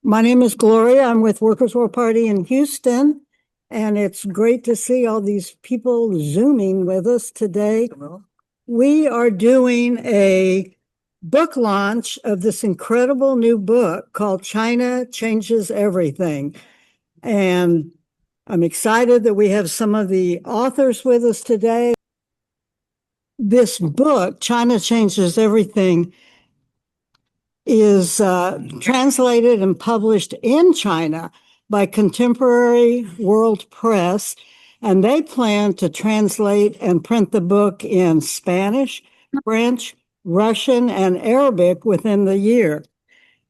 My name is Gloria. I'm with Workers' World Party in Houston, and it's great to see all these people Zooming with us today. We are doing a book launch of this incredible new book called China Changes Everything. And I'm excited that we have some of the authors with us today. This book, China Changes Everything, is translated and published in China by Contemporary World Press, and they plan to translate and print the book in Spanish, French, Russian, and Arabic within the year.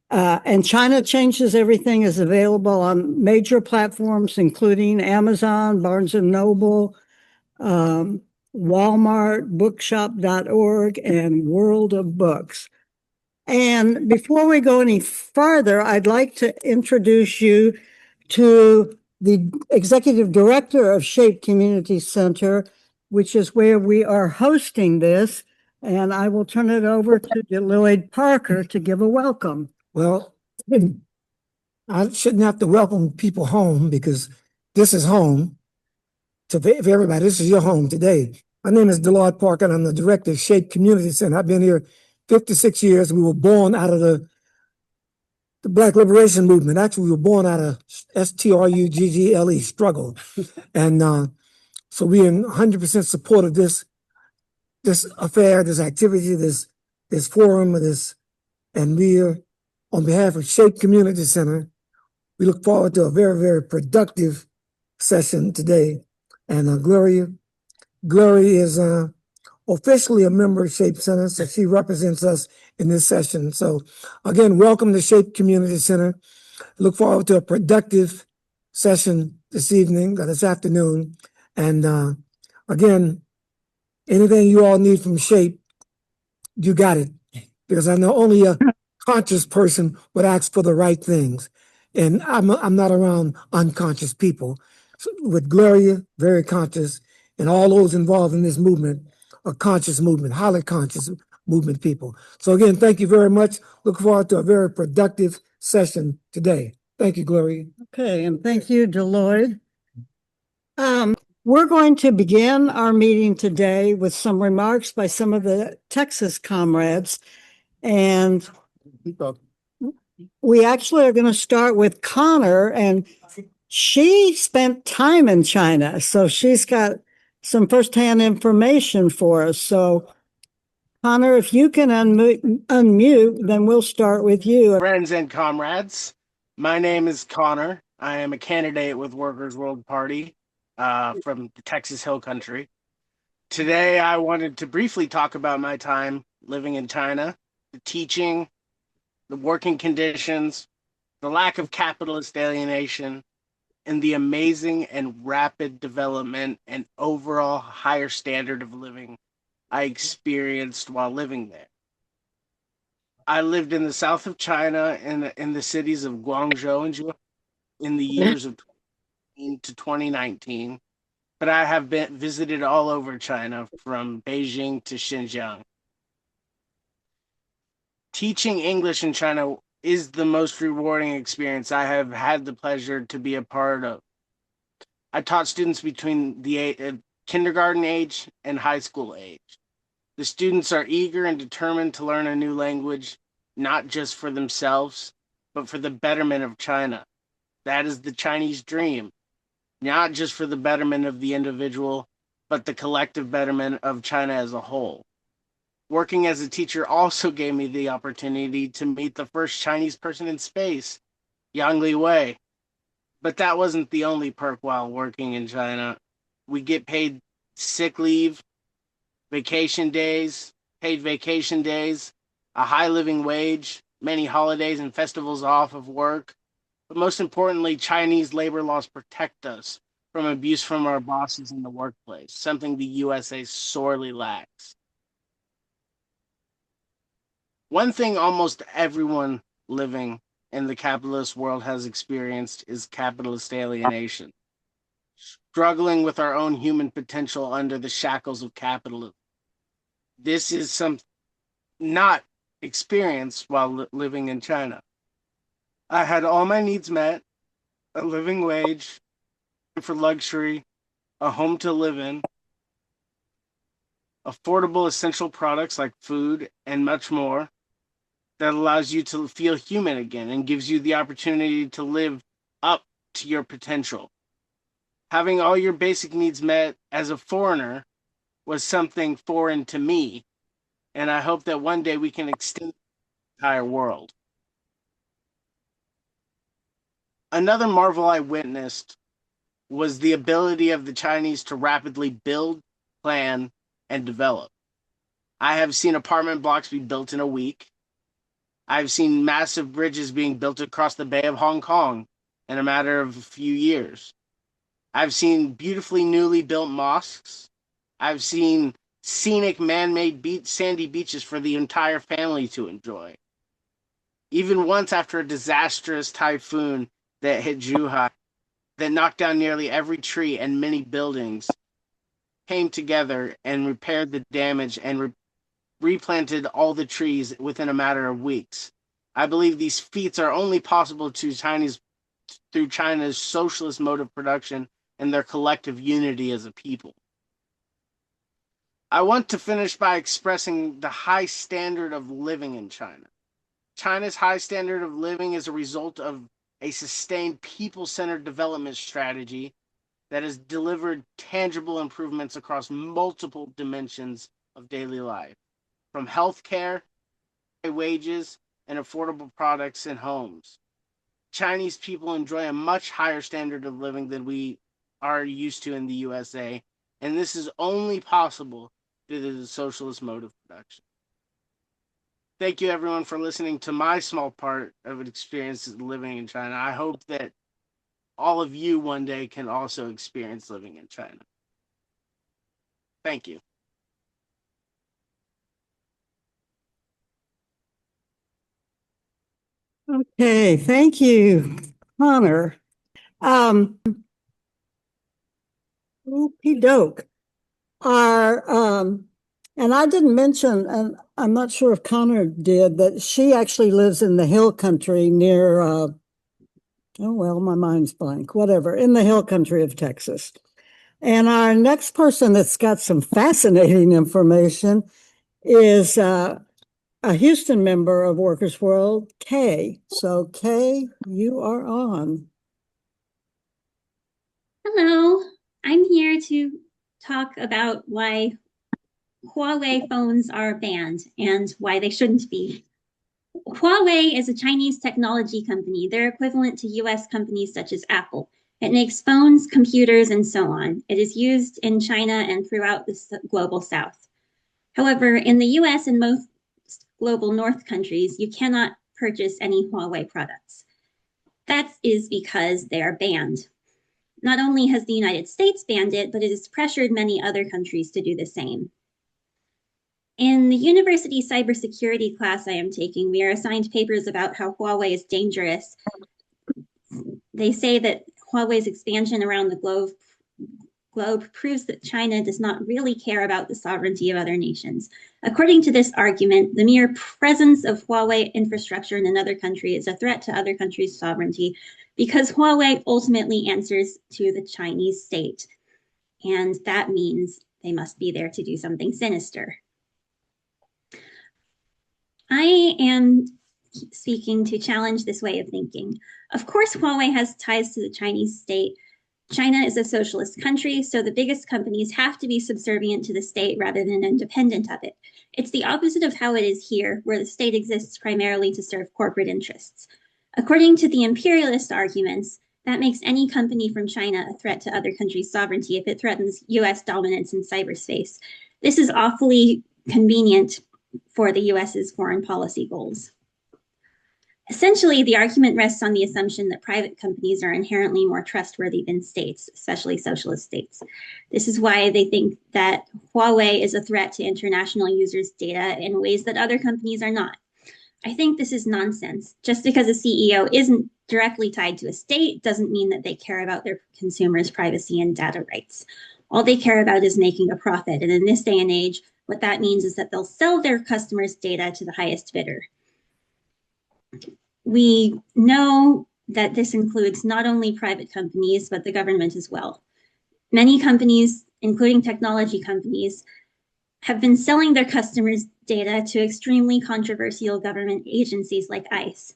And China Changes Everything is available on major platforms, including Amazon, Barnes and Noble, Walmart, bookshop.org, and World of Books. And before we go any farther, I'd like to introduce you to the executive director of Shape Community Center, which is where we are hosting this. And I will turn it over to Lloyd Parker to give a welcome. Well, I shouldn't have to welcome people home because this is home. So for everybody, this is your home today. My name is Lloyd Parker, and I'm the director of Shape Community Center. I've been here 56 years. We were born out of the Black Liberation Movement. Actually, we were born out of STRUGGLE, struggle. And so we are in 100% support of this affair, this activity, this forum, and we are, on behalf of Shape Community Center, we look forward to a very, very productive session today. And Gloria is officially a member of Shape Center, so she represents us in this session. So again, welcome to Shape Community Center. Look forward to a productive session this evening, this afternoon. And again, anything you all need from Shape, you got it. Because I know only a conscious person would ask for the right things. And I'm not around unconscious people. So with Gloria, very conscious, and all those involved in this movement are conscious movement, highly conscious movement people. So again, thank you very much. Look forward to a very productive session today. Thank you, Gloria. Okay, and thank you, Deloitte. We're going to begin our meeting today with some remarks by some of the Texas comrades. And we actually are going to start with Connor, and she spent time in China, so she's got some firsthand information for us. So, Connor, if you can unmute, then we'll start with you. Friends and comrades, my name is Connor. I am a candidate with Workers' World Party from the Texas Hill Country. Today, I wanted to briefly talk about my time living in China, the teaching, the working conditions, the lack of capitalist alienation, and the amazing and rapid development and overall higher standard of living I experienced while living there. I lived in the south of China in the cities of Guangzhou and Zhuhai in the years of 2018 to 2019, but I have been visited all over China from Beijing to Xinjiang. Teaching English in China is the most rewarding experience I have had the pleasure to be a part of. I taught students between the kindergarten age and high school age. The students are eager and determined to learn a new language, not just for themselves, but for the betterment of China. That is the Chinese dream, not just for the betterment of the individual, but the collective betterment of China as a whole. Working as a teacher also gave me the opportunity to meet the first Chinese person in space, Yang Li Wei. But that wasn't the only perk while working in China. We get paid sick leave, vacation days, paid vacation days, a high living wage, many holidays and festivals off of work. But most importantly, Chinese labor laws protect us from abuse from our bosses in the workplace, something the USA sorely lacks. One thing almost everyone living in the capitalist world has experienced is capitalist alienation, struggling with our own human potential under the shackles of capitalism. This is not experience while living in China. I had all my needs met, a living wage for luxury, a home to live in, affordable essential products like food, and much more that allows you to feel human again and gives you the opportunity to live up to your potential. Having all your basic needs met as a foreigner was something foreign to me, and I hope that one day we can extend the entire world. Another marvel I witnessed was the ability of the Chinese to rapidly build, plan, and develop. I have seen apartment blocks be built in a week. I've seen massive bridges being built across the Bay of Hong Kong in a matter of a few years. I've seen beautifully newly built mosques. I've seen scenic man-made sandy beaches for the entire family to enjoy. Even once after a disastrous typhoon that hit Zhuhai, that knocked down nearly every tree and many buildings, came together and repaired the damage and replanted all the trees within a matter of weeks. I believe these feats are only possible through China's socialist mode of production and their collective unity as a people. I want to finish by expressing the high standard of living in China. China's high standard of living is a result of a sustained people-centered development strategy that has delivered tangible improvements across multiple dimensions of daily life, from healthcare, wages, and affordable products and homes. Chinese people enjoy a much higher standard of living than we are used to in the USA, and this is only possible due to the socialist mode of production. Thank you, everyone, for listening to my small part of an experience living in China. I hope that all of you one day can also experience living in China. Thank you. Okay, thank you, Connor. Okey doke. Our, and I didn't mention, and I'm not sure if Connor did, that she actually lives in the hill country near, oh, well, my mind's blank, whatever, in the hill country of Texas. And our next person that's got some fascinating information is a Houston member of Workers World, Kay. So Kay, you are on. Hello, I'm here to talk about why Huawei phones are banned and why they shouldn't be. Huawei is a Chinese technology company. They're equivalent to US companies such as Apple. It makes phones, computers, and so on. It is used in China and throughout the global South. However, in the US and most global North countries, you cannot purchase any Huawei products. That is because they are banned. Not only has the United States banned it, but it has pressured many other countries to do the same. In the university cybersecurity class I am taking, we are assigned papers about how Huawei is dangerous. They say that Huawei's expansion around the globe proves that China does not really care about the sovereignty of other nations. According to this argument, the mere presence of Huawei infrastructure in another country is a threat to other countries' sovereignty because Huawei ultimately answers to the Chinese state. And that means they must be there to do something sinister. I am speaking to challenge this way of thinking. Of course, Huawei has ties to the Chinese state. China is a socialist country, so the biggest companies have to be subservient to the state rather than independent of it. It's the opposite of how it is here, where the state exists primarily to serve corporate interests. According to the imperialist arguments, that makes any company from China a threat to other countries' sovereignty if it threatens US dominance in cyberspace. This is awfully convenient for the US's foreign policy goals. Essentially, the argument rests on the assumption that private companies are inherently more trustworthy than states, especially socialist states. This is why they think that Huawei is a threat to international users' data in ways that other companies are not. I think this is nonsense. Just because a CEO isn't directly tied to a state doesn't mean that they care about their consumers' privacy and data rights. All they care about is making a profit. And in this day and age, What that means is that they'll sell their customers' data to the highest bidder. We know that this includes not only private companies, but the government as well. Many companies, including technology companies, have been selling their customers' data to extremely controversial government agencies like ICE.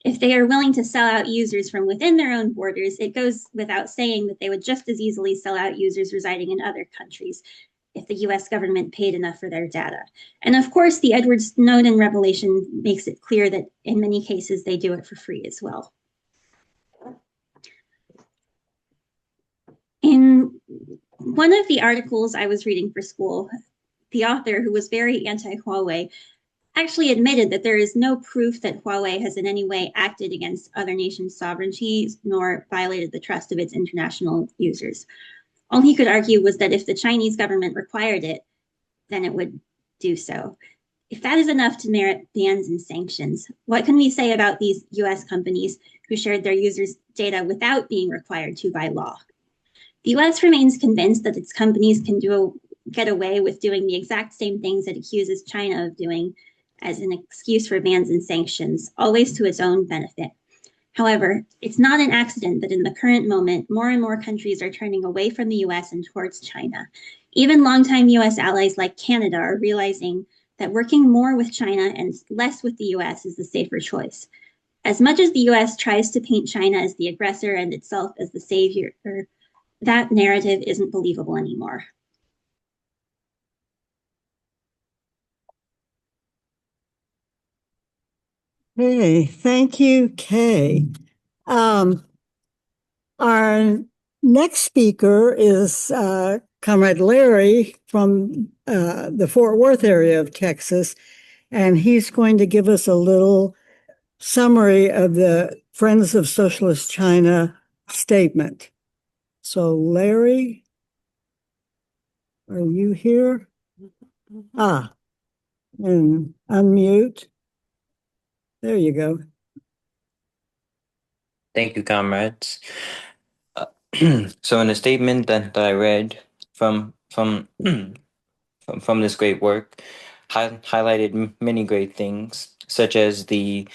If they are willing to sell out users from within their own borders, it goes without saying that they would just as easily sell out users residing in other countries if the US government paid enough for their data. And of course, the Edward Snowden revelation makes it clear that in many cases they do it for free as well. In one of the articles I was reading for school, the author, who was very anti-Huawei, actually admitted that there is no proof that Huawei has in any way acted against other nations' sovereignties nor violated the trust of its international users. All he could argue was that if the Chinese government required it, then it would do so. If that is enough to merit bans and sanctions, what can we say about these US companies who shared their users' data without being required to by law? The US remains convinced that its companies can get away with doing the exact same things it accuses China of doing as an excuse for bans and sanctions, always to its own benefit. However, it's not an accident that in the current moment, more and more countries are turning away from the US and towards China. Even longtime US allies like Canada are realizing that working more with China and less with the US is the safer choice. As much as the US tries to paint China as the aggressor and itself as the savior, that narrative isn't believable anymore. Hey, thank you, Kay. Our next speaker is Comrade Larry from the Fort Worth area of Texas, and he's going to give us a little summary of the Friends of Socialist China statement. So, Larry, are you here? Ah, and unmute. There you go. Thank you, comrades. So in the statement that I read from from this great work, highlighted many great things, such as the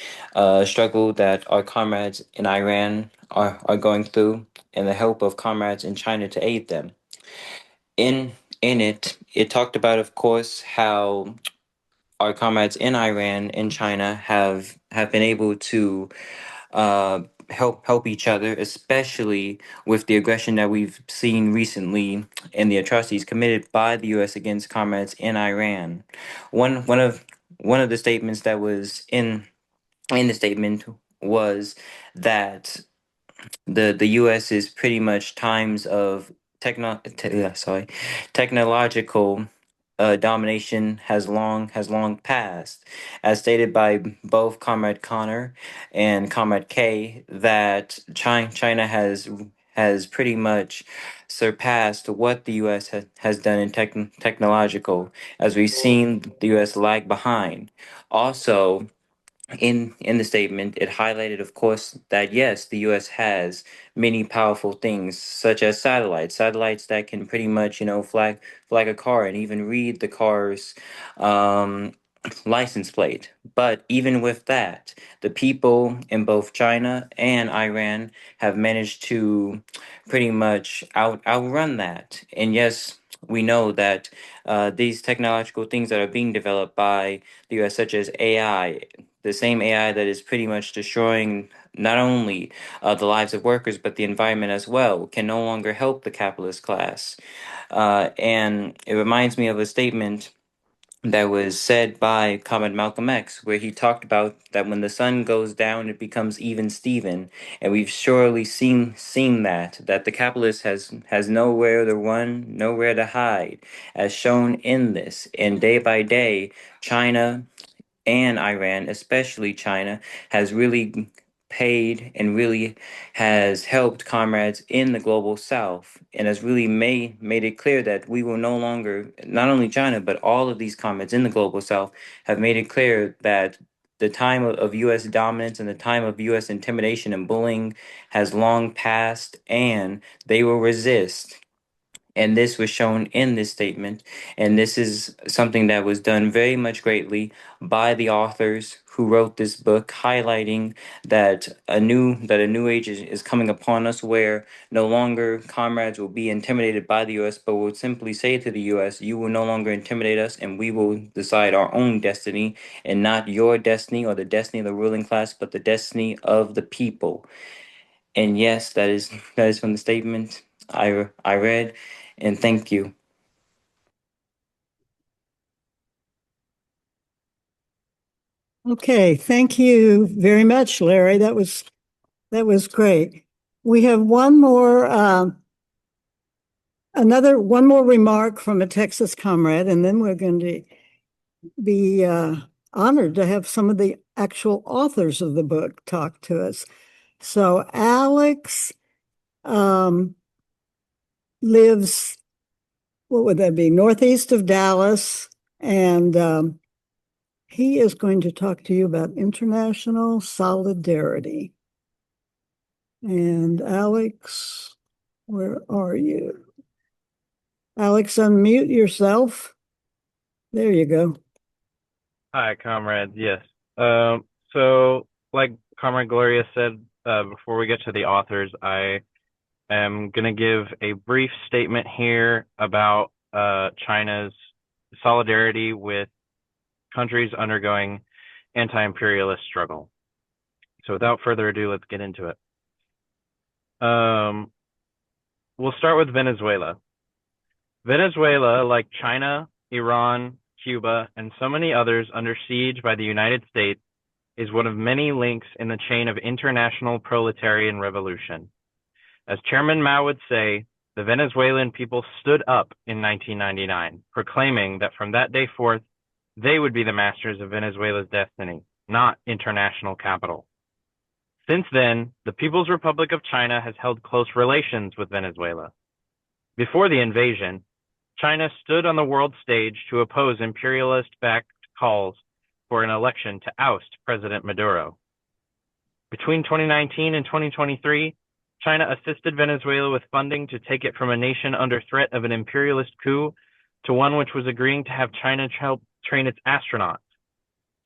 struggle that our comrades in Iran are going through, and the help of comrades in China to aid them. In it talked about, of course, how our comrades in Iran and China have been able to uh, help each other, especially with the aggression that we've seen recently and the atrocities committed by the U.S. against comrades in Iran. One of the statements that was in the statement was that the U.S. is pretty much times of technological domination has long passed, as stated by both Comrade Connor and Comrade K, that China has pretty much surpassed what the U.S. has done in technological, as we've seen the U.S. lag behind. Also, in the statement, it highlighted, of course, that yes, the U.S. has many powerful things, such as satellites that can pretty much, flag a car and even read the car's um, license plate. But even with that, the people in both China and Iran have managed to pretty much outrun that. And yes, we know that these technological things that are being developed by the U.S., such as AI, the same AI that is pretty much destroying not only the lives of workers but the environment as well, can no longer help the capitalist class. And it reminds me of a statement that was said by Comrade Malcolm X, where he talked about that when the sun goes down, it becomes even Steven, and we've surely seen that the capitalist has nowhere to run, nowhere to hide, as shown in this. And day by day, China and Iran, especially China, has really paid and really has helped comrades in the global south, and has really made it clear that we will no longer, not only China but all of these comrades in the global south have made it clear that the time of US dominance and the time of US intimidation and bullying has long passed, and they will resist. And this was shown in this statement. And this is something that was done very much greatly by the authors who wrote this book, highlighting that a new age is coming upon us, where no longer comrades will be intimidated by the US, but will simply say to the US, you will no longer intimidate us, and we will decide our own destiny, and not your destiny or the destiny of the ruling class, but the destiny of the people. And yes, that is from the statement I read, and thank you. Okay, thank you very much, Larry. That was great. We have one more remark from a Texas comrade, and then we're going to be honored to have some of the actual authors of the book talk to us. So Alex lives, what would that be, northeast of Dallas, and he is going to talk to you about international solidarity. And Alex, where are you? Alex, unmute yourself. There you go. Hi, comrades. Yes. So, like Comrade Gloria said, before we get to the authors, I am going to give a brief statement here about China's solidarity with countries undergoing anti-imperialist struggle. So, without further ado, let's get into it. We'll start with Venezuela. Venezuela, like China, Iran, Cuba, and so many others under siege by the United States, is one of many links in the chain of international proletarian revolution. As Chairman Mao would say, the Venezuelan people stood up in 1999, proclaiming that from that day forth, they would be the masters of Venezuela's destiny, not international capital. Since then, the People's Republic of China has held close relations with Venezuela. Before the invasion, China stood on the world stage to oppose imperialist-backed calls for an election to oust President Maduro. Between 2019 and 2023, China assisted Venezuela with funding to take it from a nation under threat of an imperialist coup to one which was agreeing to have China help train its astronauts,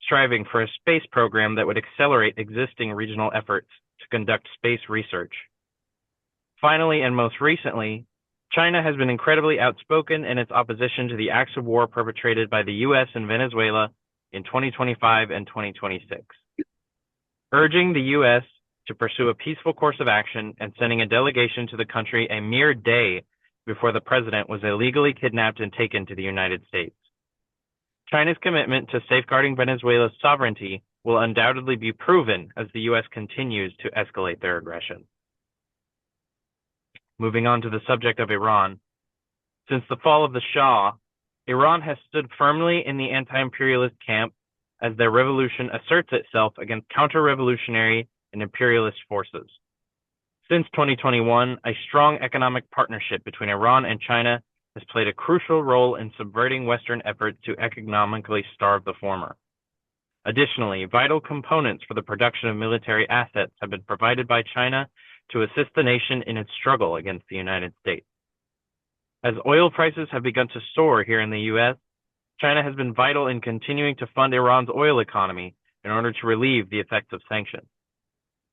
striving for a space program that would accelerate existing regional efforts to conduct space research. Finally, and most recently, China has been incredibly outspoken in its opposition to the acts of war perpetrated by the US in Venezuela in 2025 and 2026, urging the US to pursue a peaceful course of action and sending a delegation to the country a mere day before the president was illegally kidnapped and taken to the United States. China's commitment to safeguarding Venezuela's sovereignty will undoubtedly be proven as the US continues to escalate their aggression. Moving on to the subject of Iran. Since the fall of the Shah, Iran has stood firmly in the anti-imperialist camp as their revolution asserts itself against counter-revolutionary and imperialist forces. Since 2021, a strong economic partnership between Iran and China has played a crucial role in subverting Western efforts to economically starve the former. Additionally, vital components for the production of military assets have been provided by China to assist the nation in its struggle against the United States. As oil prices have begun to soar here in the US, China has been vital in continuing to fund Iran's oil economy in order to relieve the effects of sanctions.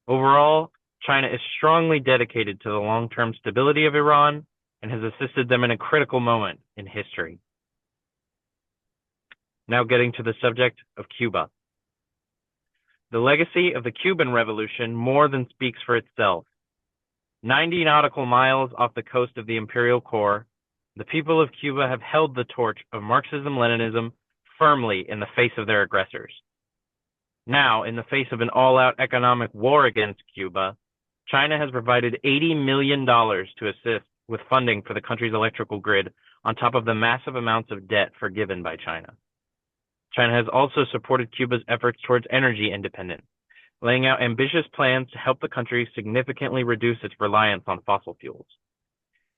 Overall, China is strongly dedicated to the long-term stability of Iran and has assisted them in a critical moment in history. Now getting to the subject of Cuba. The legacy of the Cuban Revolution more than speaks for itself. 90 nautical miles off the coast of the imperial core, the people of Cuba have held the torch of Marxism-Leninism firmly in the face of their aggressors. Now, in the face of an all-out economic war against Cuba, China has provided $80 million to assist with funding for the country's electrical grid on top of the massive amounts of debt forgiven by China. China has also supported Cuba's efforts towards energy independence, laying out ambitious plans to help the country significantly reduce its reliance on fossil fuels.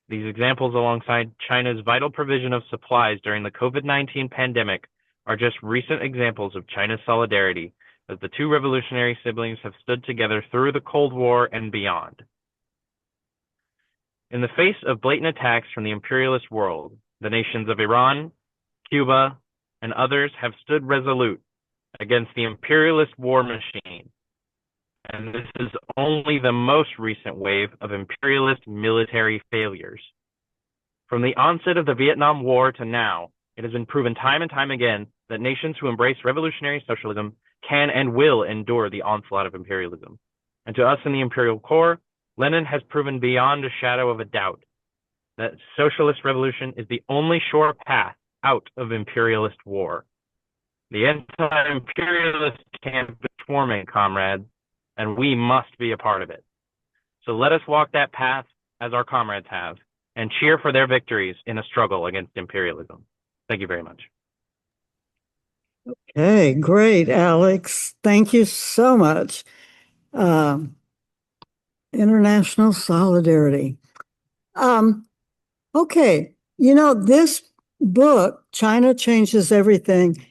These examples, alongside China's vital provision of supplies during the COVID-19 pandemic, are just recent examples of China's solidarity as the two revolutionary siblings have stood together through the Cold War and beyond. In the face of blatant attacks from the imperialist world, the nations of Iran, Cuba, and others have stood resolute against the imperialist war machine. And this is only the most recent wave of imperialist military failures. From the onset of the Vietnam War to now, it has been proven time and time again that nations who embrace revolutionary socialism can and will endure the onslaught of imperialism. And to us in the imperial core, Lenin has proven beyond a shadow of a doubt that socialist revolution is the only sure path out of imperialist war. The anti-imperialist camp is forming, comrades, and we must be a part of it. So let us walk that path as our comrades have, and cheer for their victories in a struggle against imperialism. Thank you very much. Hey, great, Alex. Thank you so much. International solidarity. Okay, this book, China Changes Everything,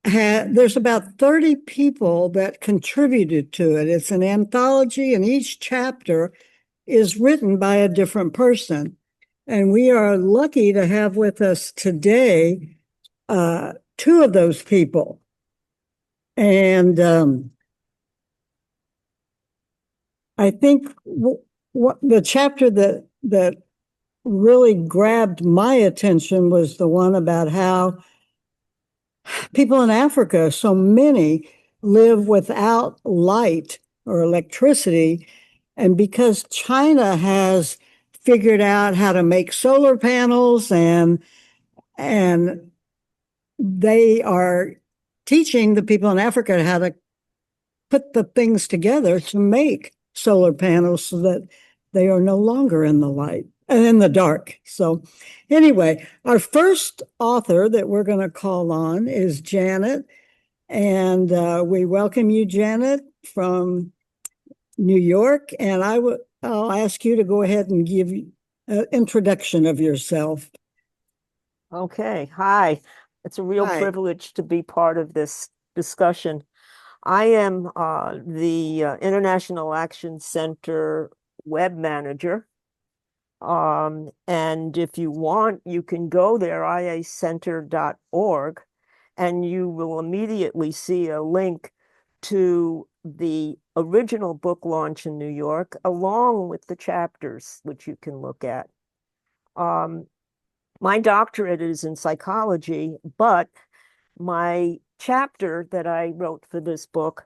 there's about 30 people that contributed to it. It's an anthology, and each chapter is written by a different person. And we are lucky to have with us today two of those people. And I think what the chapter that really grabbed my attention was the one about how people in Africa, so many, live without light or electricity. And because China has figured out how to make solar panels and they are teaching the people in Africa how to put the things together to make solar panels so that they are no longer in the light and in the dark. So anyway, our first author that we're going to call on is Janet. And we welcome you, Janet, from New York. And I'll ask you to go ahead and give an introduction of yourself. Okay. Hi. It's a real Hi. privilege to be part of this discussion. I am the International Action Center web manager. And if you want, you can go there, iacenter.org, and you will immediately see a link to the original book launch in New York, along with the chapters, which you can look at. My doctorate is in psychology, but my chapter that I wrote for this book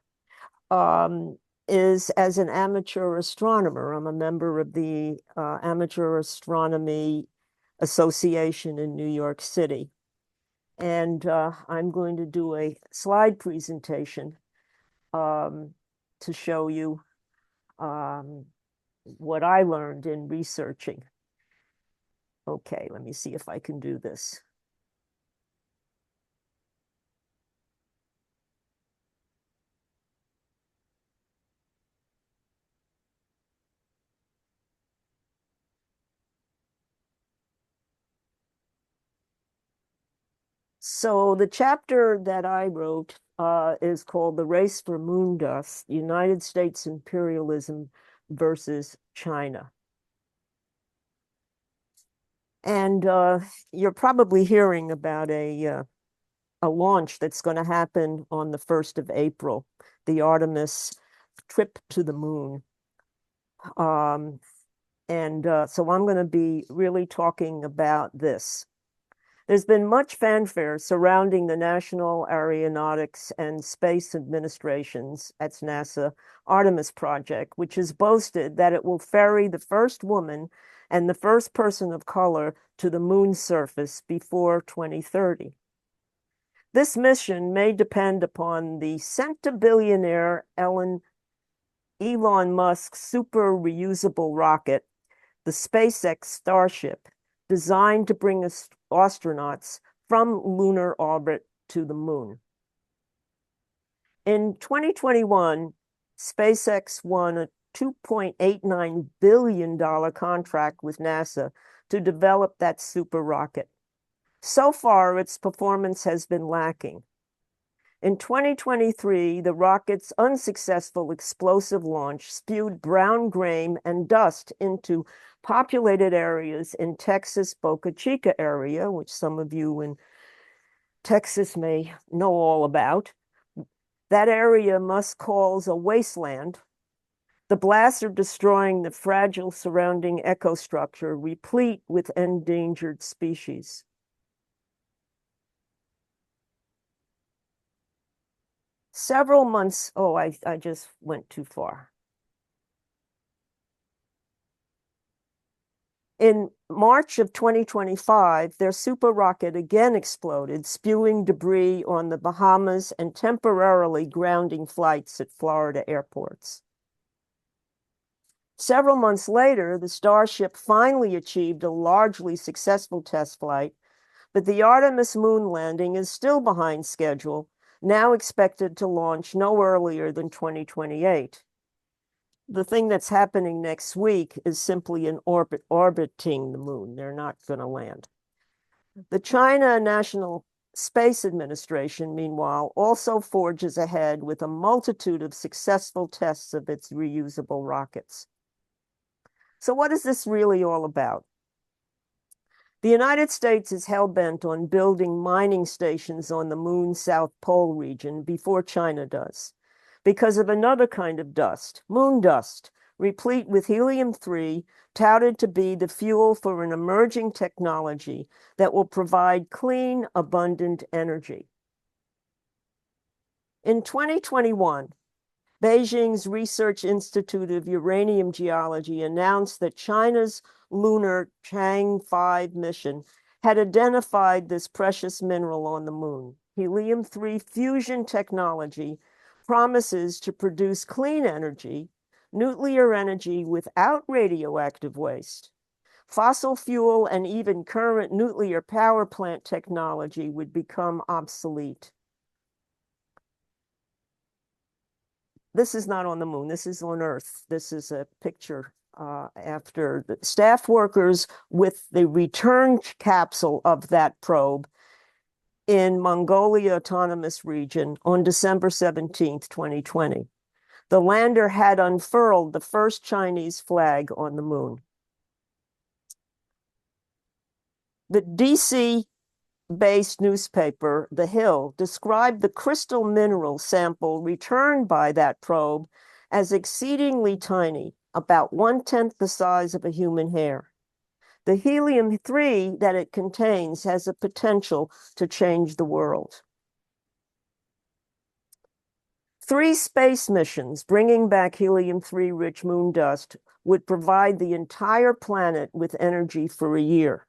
is as an amateur astronomer. I'm a member of the Amateur Astronomy Association in New York City. And I'm going to do a slide presentation to show you what I learned in researching. Okay, let me see if I can do this. So the chapter that I wrote is called The Race for Moon Dust, United States Imperialism versus China. And you're probably hearing about a launch that's going to happen on the 1st of April, the Artemis trip to the moon. So I'm going to be really talking about this. There's been much fanfare surrounding the National Aeronautics and Space Administration's, that's NASA, Artemis project, which has boasted that it will ferry the first woman and the first person of color to the moon's surface before 2030. This mission may depend upon the centibillionaire Elon Musk's super reusable rocket, the SpaceX Starship, designed to bring astronauts from lunar orbit to the moon. In 2021, SpaceX won a $2.89 billion contract with NASA to develop that super rocket. So far, its performance has been lacking. In 2023, the rocket's unsuccessful explosive launch spewed brown grain and dust into populated areas in Texas, Boca Chica area, which some of you in Texas may know all about. That area Musk calls a wasteland. The blasts are destroying the fragile surrounding ecostructure, replete with endangered species. Several months, oh, I just went too far. In March of 2025, their super rocket again exploded, spewing debris on the Bahamas and temporarily grounding flights at Florida airports. Several months later, the Starship finally achieved a largely successful test flight, but the Artemis moon landing is still behind schedule, now expected to launch no earlier than 2028. The thing that's happening next week is simply an orbiting the moon. They're not going to land. The China National Space Administration, meanwhile, also forges ahead with a multitude of successful tests of its reusable rockets. So what is this really all about? The United States is hell-bent on building mining stations on the moon's South Pole region before China does, because of another kind of dust, moon dust, replete with helium-3, touted to be the fuel for an emerging technology that will provide clean, abundant energy. In 2021, Beijing's Research Institute of Uranium Geology announced that China's lunar Chang'e 5 mission had identified this precious mineral on the moon. Helium-3 fusion technology promises to produce clean energy, nuclear energy without radioactive waste. Fossil fuel and even current nuclear power plant technology would become obsolete. This is not on the moon. This is on Earth. This is a picture after the staff workers with the return capsule of that probe in Mongolia Autonomous Region on December 17th, 2020. The lander had unfurled the first Chinese flag on the moon. The DC-based newspaper, The Hill, described the crystal mineral sample returned by that probe as exceedingly tiny, about 1/10 the size of a human hair. The helium-3 that it contains has a potential to change the world. 3 space missions bringing back helium-3 rich moon dust would provide the entire planet with energy for a year.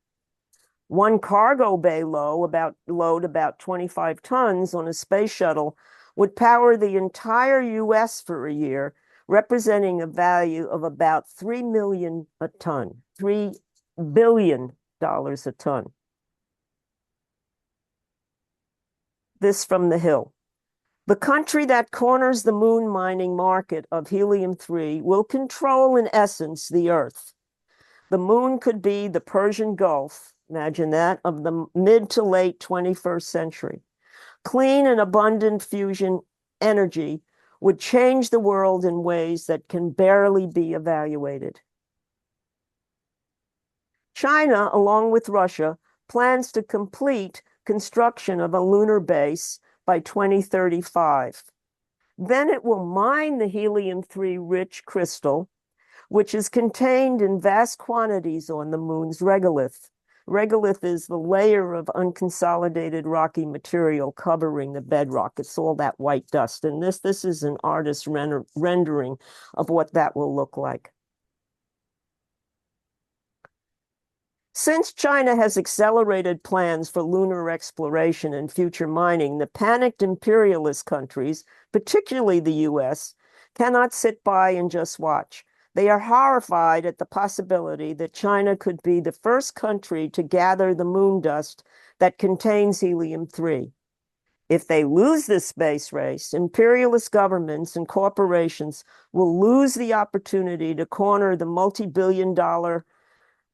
One cargo bay load about 25 tons on a space shuttle would power the entire US for a year, representing a value of about $3 million a ton, $3 billion a ton. This from The Hill. The country that corners the moon mining market of helium-3 will control, in essence, the Earth. The moon could be the Persian Gulf, imagine that, of the mid to late 21st century. Clean and abundant fusion energy would change the world in ways that can barely be evaluated. China, along with Russia, plans to complete construction of a lunar base by 2035. Then it will mine the helium-3 rich crystal, which is contained in vast quantities on the moon's regolith. Regolith is the layer of unconsolidated rocky material covering the bedrock. It's all that white dust. And this is an artist's rendering of what that will look like. Since China has accelerated plans for lunar exploration and future mining, the panicked imperialist countries, particularly the US, cannot sit by and just watch. They are horrified at the possibility that China could be the first country to gather the moon dust that contains helium-3. If they lose this space race, imperialist governments and corporations will lose the opportunity to corner the multi-billion-dollar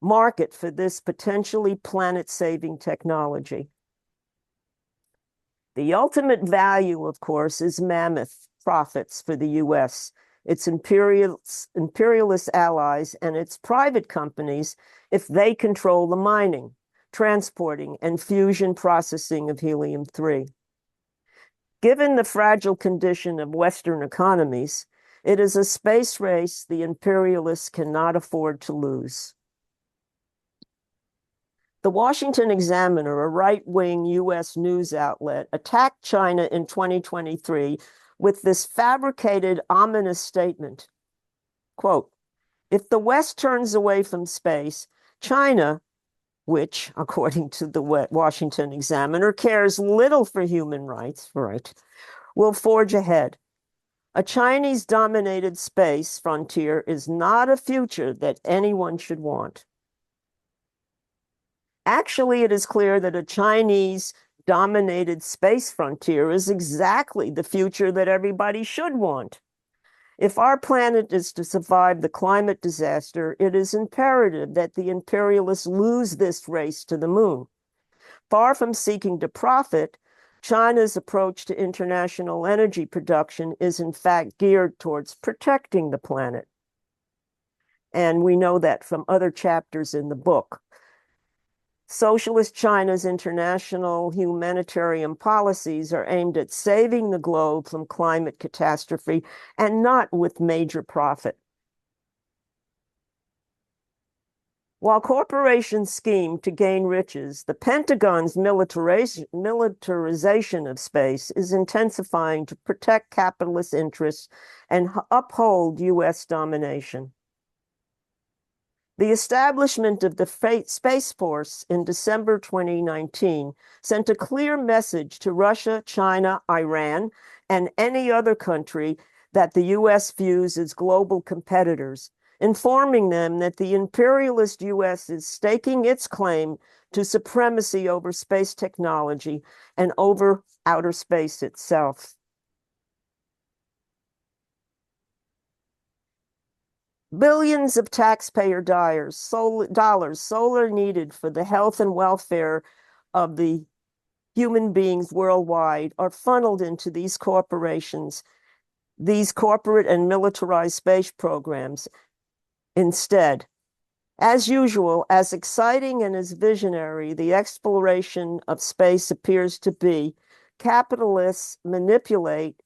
market for this potentially planet-saving technology. The ultimate value, of course, is mammoth profits for the US. its imperialist allies, and its private companies if they control the mining, transporting, and fusion processing of helium-3. Given the fragile condition of Western economies, it is a space race the imperialists cannot afford to lose. The Washington Examiner, a right-wing U.S. news outlet, attacked China in 2023 with this fabricated, ominous statement. Quote, if the West turns away from space, China, which, according to the Washington Examiner, cares little for human rights, right, will forge ahead. A Chinese-dominated space frontier is not a future that anyone should want. Actually, it is clear that a Chinese-dominated space frontier is exactly the future that everybody should want. If our planet is to survive the climate disaster, it is imperative that the imperialists lose this race to the moon. Far from seeking to profit, China's approach to international energy production is in fact geared towards protecting the planet. And we know that from other chapters in the book. Socialist China's international humanitarian policies are aimed at saving the globe from climate catastrophe and not with major profit. While corporations scheme to gain riches, the Pentagon's militarization of space is intensifying to protect capitalist interests and uphold U.S. domination. The establishment of the Space Force in December 2019 sent a clear message to Russia, China, Iran, and any other country that the U.S. views as global competitors, informing them that the imperialist U.S. is staking its claim to supremacy over space technology and over outer space itself. Billions of taxpayer dollars solely needed for the health and welfare of the human beings worldwide are funneled into these corporations, these corporate and militarized space programs. Instead, as usual, as exciting and as visionary the exploration of space appears to be, capitalists manipulate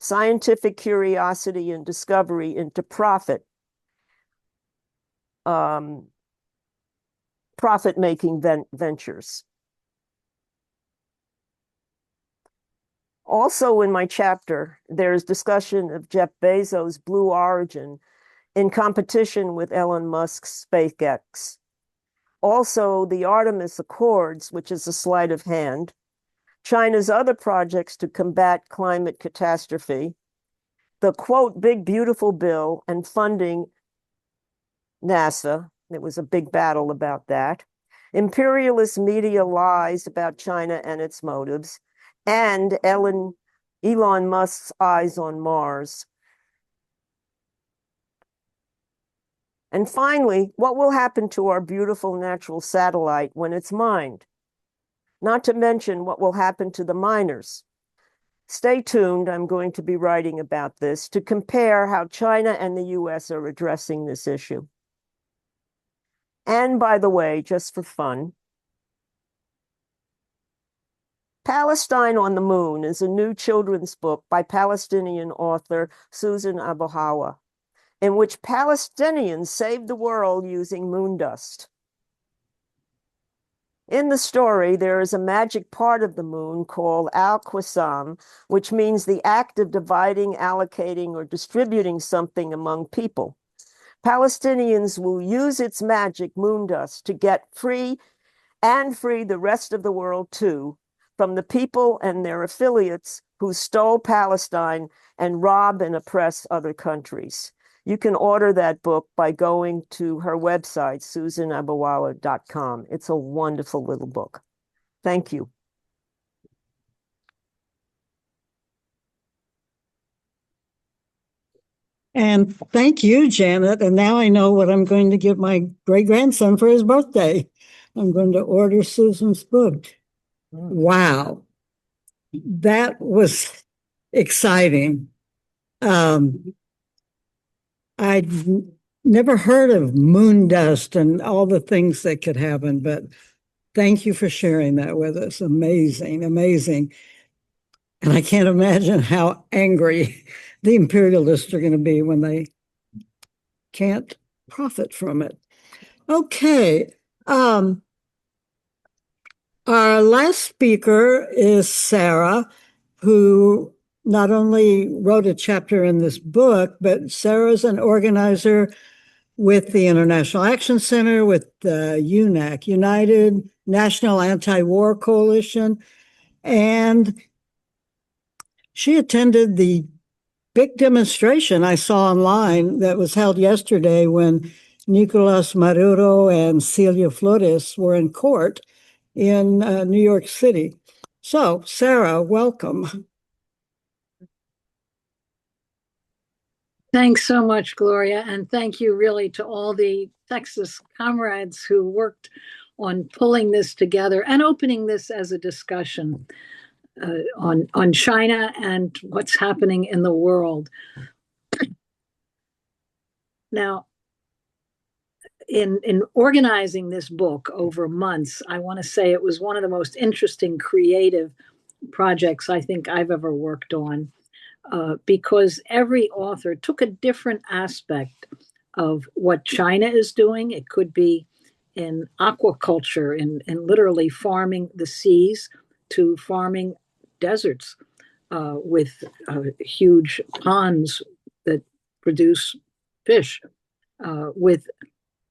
scientific curiosity and discovery into profit-making ventures. Also in my chapter, there's discussion of Jeff Bezos' Blue Origin in competition with Elon Musk's SpaceX. Also, the Artemis Accords, which is a sleight of hand, China's other projects to combat climate catastrophe, the quote, big beautiful bill and funding NASA. There was a big battle about that. Imperialist media lies about China and its motives, and Elon Musk's eyes on Mars. And finally, what will happen to our beautiful natural satellite when it's mined? Not to mention what will happen to the miners. Stay tuned, I'm going to be writing about this to compare how China and the US are addressing this issue. And by the way, just for fun, Palestine on the Moon is a new children's book by Palestinian author Susan Abu Hawa, in which Palestinians saved the world using moon dust. In the story, there is a magic part of the moon called al-Qasam, which means the act of dividing, allocating, or distributing something among people. Palestinians will use its magic moon dust to get free and free the rest of the world too, from the people and their affiliates who stole Palestine and rob and oppress other countries. You can order that book by going to her website, susanabawawa.com. It's a wonderful little book. Thank you. And thank you, Janet. And now I know what I'm going to give my great-grandson for his birthday. I'm going to order Susan's book. Wow. That was exciting. I'd never heard of moon dust and all the things that could happen, but thank you for sharing that with us. Amazing, amazing. And I can't imagine how angry the imperialists are going to be when they can't profit from it. Okay. Our last speaker is Sarah, who not only wrote a chapter in this book, but Sarah's an organizer with the International Action Center, with the UNAC, United National Anti-War Coalition, and she attended the big demonstration I saw online that was held yesterday when Nicolas Maduro and Celia Flores were in court in New York City. So, Sarah, welcome. Thanks so much, Gloria, and thank you really to all the Texas comrades who worked on pulling this together and opening this as a discussion on China and what's happening in the world. Now, in organizing this book over months, I want to say it was one of the most interesting creative projects I think I've ever worked on. Because every author took a different aspect of what China is doing. It could be in aquaculture, in literally farming the seas, to farming deserts with huge ponds that produce fish, with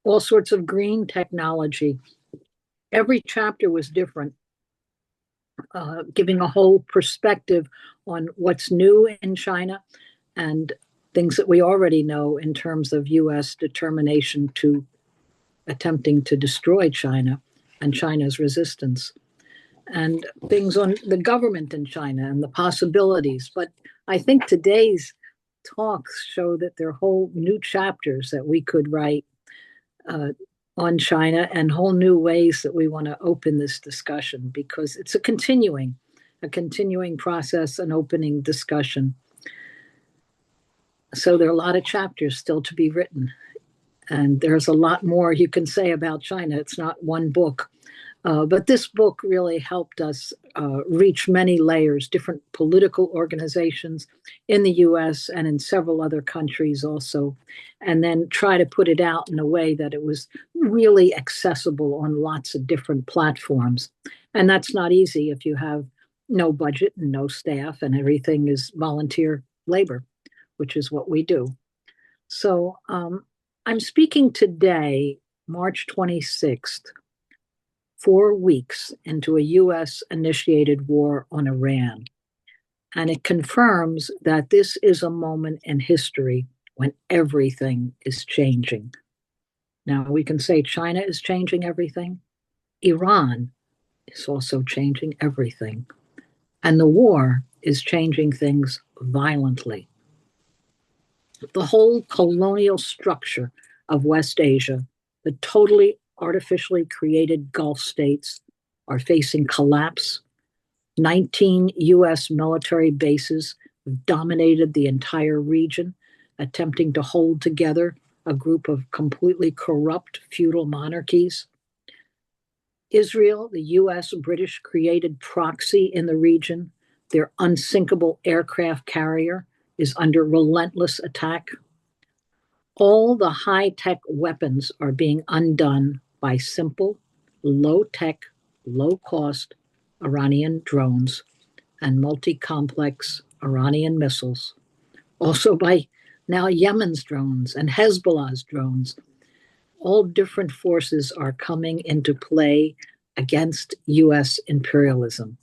all sorts of green technology. Every chapter was different, giving a whole perspective on what's new in China and things that we already know in terms of U.S. determination to attempting to destroy China and China's resistance, and things on the government in China and the possibilities. But I think today's talks show that there are whole new chapters that we could write on China and whole new ways that we want to open this discussion, because it's a continuing process, an opening discussion. So there are a lot of chapters still to be written, and there's a lot more you can say about China. It's not one book. But this book really helped us reach many layers, different political organizations in the US and in several other countries also, and then try to put it out in a way that it was really accessible on lots of different platforms. And that's not easy if you have no budget and no staff and everything is volunteer labor, which is what we do. So I'm speaking today, March 26th, 4 weeks into a US initiated war on Iran. And it confirms that this is a moment in history when everything is changing. Now, we can say China is changing everything. Iran is also changing everything. And the war is changing things violently. The whole colonial structure of West Asia, the totally artificially created Gulf states, are facing collapse. 19 US military bases have dominated the entire region, attempting to hold together a group of completely corrupt feudal monarchies. Israel, the US British created proxy in the region, their unsinkable aircraft carrier is under relentless attack. All the high-tech weapons are being undone by simple, low-tech, low-cost Iranian drones and multi-complex Iranian missiles. Also by now Yemen's drones and Hezbollah's drones. All different forces are coming into play against US imperialism.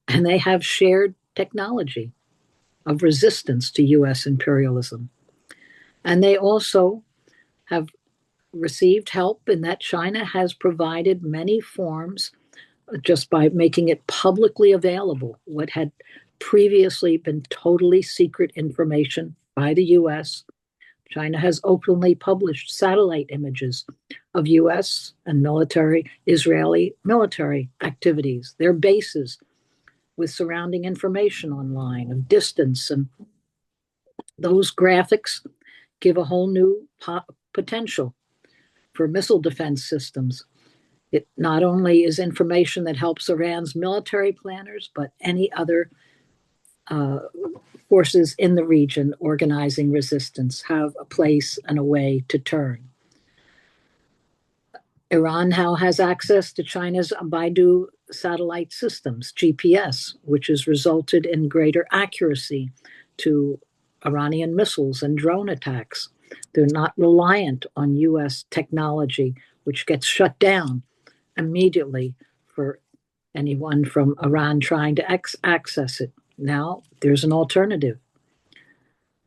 And they have shared technology of resistance to US imperialism. And they also have received help in that China has provided many forms just by making it publicly available, what had previously been totally secret information by the US. China has openly published satellite images of US and Israeli military activities, their bases, with surrounding information online of distance. And those graphics give a whole new potential for missile defense systems. It not only is information that helps Iran's military planners, but any other forces in the region organizing resistance have a place and a way to turn. Iran now has access to China's Baidu satellite systems, GPS, which has resulted in greater accuracy to Iranian missiles and drone attacks. They're not reliant on US technology, which gets shut down immediately for anyone from Iran trying to access it. Now there's an alternative.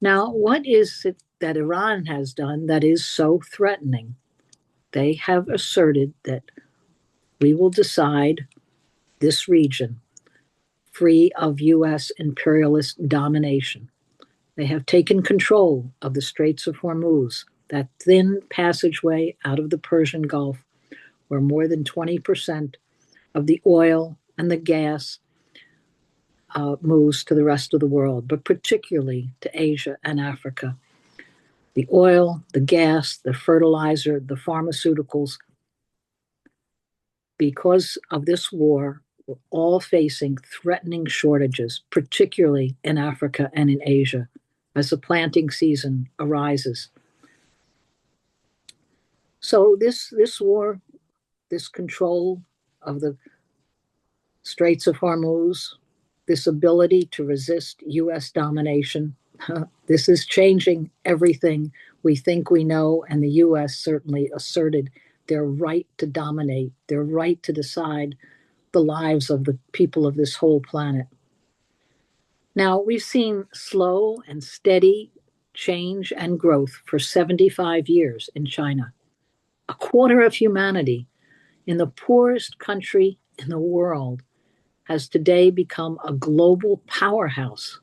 Now, what is it that Iran has done that is so threatening? They have asserted that we will decide this region free of US imperialist domination. They have taken control of the Straits of Hormuz, that thin passageway out of the Persian Gulf, where more than 20% of the oil and the gas moves to the rest of the world, but particularly to Asia and Africa. The oil, the gas, the fertilizer, the pharmaceuticals, because of this war, we're all facing threatening shortages, particularly in Africa and in Asia, as the planting season arises. So this war, this control of the Straits of Hormuz, this ability to resist US domination, this is changing everything we think we know, and the US certainly asserted their right to dominate, their right to decide the lives of the people of this whole planet. Now, we've seen slow and steady change and growth for 75 years in China. A quarter of humanity in the poorest country in the world has today become a global powerhouse.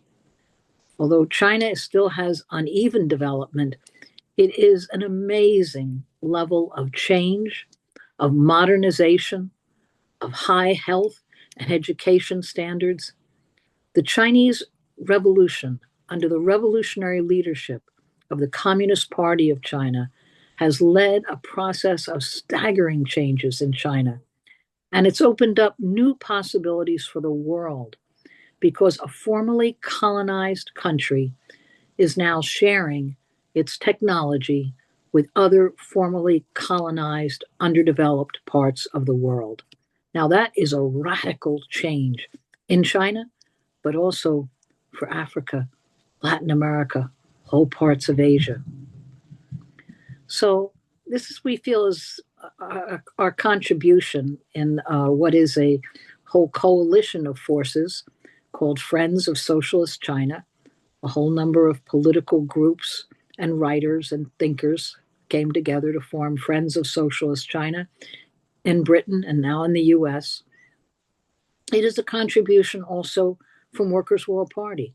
Although China still has uneven development, it is an amazing level of change, of modernization, of high health and education standards. The Chinese Revolution, under the revolutionary leadership of the Communist Party of China, has led a process of staggering changes in China. And it's opened up new possibilities for the world, because a formerly colonized country is now sharing its technology with other formerly colonized, underdeveloped parts of the world. Now, that is a radical change in China, but also for Africa, Latin America, whole parts of Asia. So this is, we feel, is our contribution in what is a whole coalition of forces called Friends of Socialist China. A whole number of political groups and writers and thinkers came together to form Friends of Socialist China in Britain and now in the US. It is a contribution also from Workers' World Party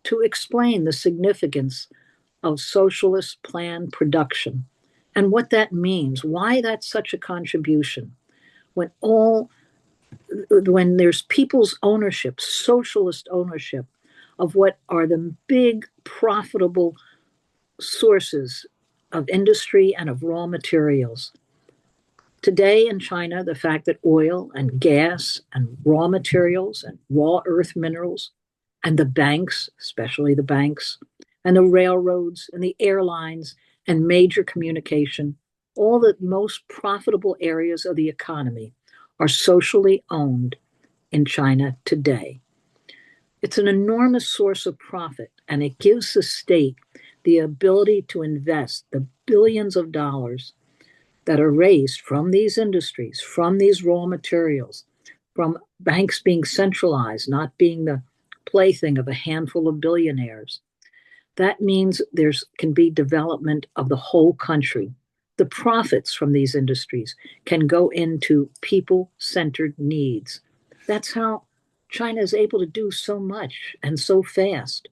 to explain the significance of socialist plan production and what that means, why that's such a contribution. When there's people's ownership, socialist ownership of what are the big profitable sources of industry and of raw materials. Today in China, the fact that oil and gas and raw materials and raw earth minerals and the banks, especially the banks, and the railroads and the airlines and major communication, all the most profitable areas of the economy are socially owned in China today. It's an enormous source of profit, and it gives the state the ability to invest the billions of dollars that are raised from these industries, from these raw materials, from banks being centralized, not being the plaything of a handful of billionaires. That means there can be development of the whole country. The profits from these industries can go into people-centered needs. That's how China is able to do so much and so fast.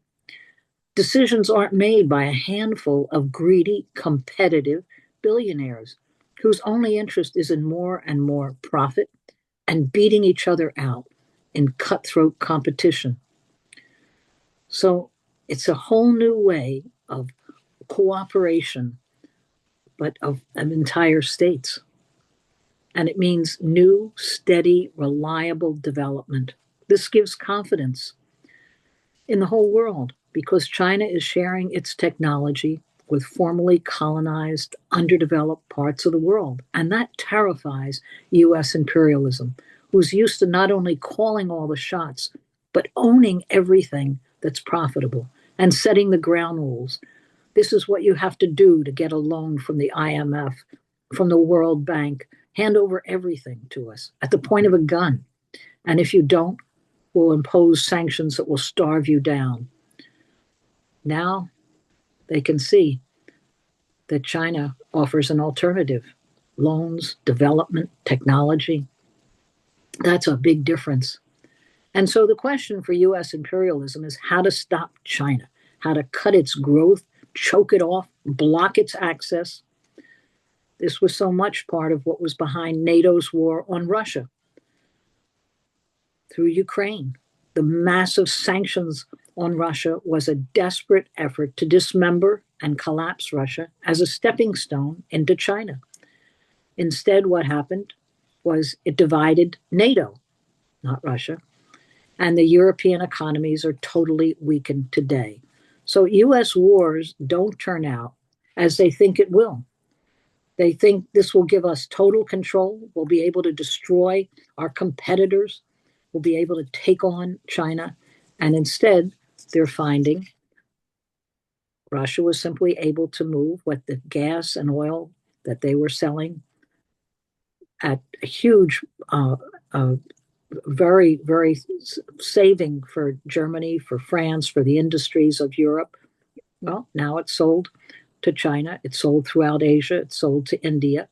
Decisions aren't made by a handful of greedy, competitive billionaires whose only interest is in more and more profit and beating each other out in cutthroat competition. So it's a whole new way of cooperation, but of entire states. And it means new, steady, reliable development. This gives confidence in the whole world because China is sharing its technology with formerly colonized, underdeveloped parts of the world. And that terrifies US imperialism, who's used to not only calling all the shots, but owning everything that's profitable and setting the ground rules. This is what you have to do to get a loan from the IMF, from the World Bank. Hand over everything to us at the point of a gun. And if you don't, we'll impose sanctions that will starve you down. Now they can see that China offers an alternative. Loans, development, technology. That's a big difference. And so the question for US imperialism is how to stop China, how to cut its growth, choke it off, block its access. This was so much part of what was behind NATO's war on Russia through Ukraine. The massive sanctions on Russia was a desperate effort to dismember and collapse Russia as a stepping stone into China. Instead, what happened was it divided NATO, not Russia, and the European economies are totally weakened today. So US wars don't turn out as they think it will. They think this will give us total control. We'll be able to destroy our competitors. We'll be able to take on China. And instead, they're finding Russia was simply able to move what the gas and oil that they were selling at a huge, very, very saving for Germany, for France, for the industries of Europe. Well, now it's sold to China, it's sold throughout Asia, it's sold to India,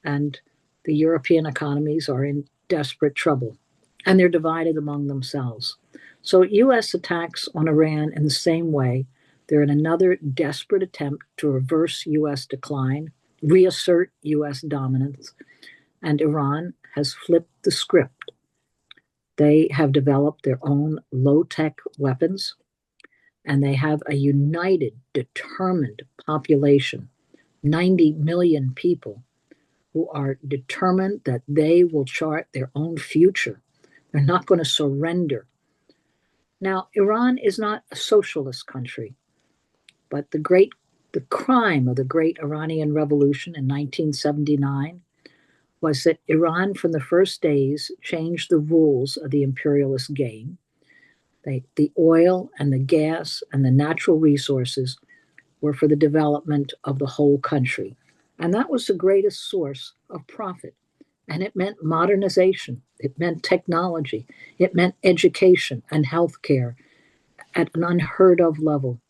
and the European economies are in desperate trouble, and they're divided among themselves. So US attacks on Iran in the same way. They're in another desperate attempt to reverse US decline, reassert US dominance, and Iran has flipped the script. They have developed their own low-tech weapons, and they have a united, determined population, 90 million people, who are determined that they will chart their own future. They're not going to surrender. Now, Iran is not a socialist country, but the crime of the great Iranian Revolution in 1979 was that Iran, from the first days, changed the rules of the imperialist game. The oil and the gas and the natural resources were for the development of the whole country. And that was the greatest source of profit. And it meant modernization. It meant technology. It meant education and healthcare at an unheard of level,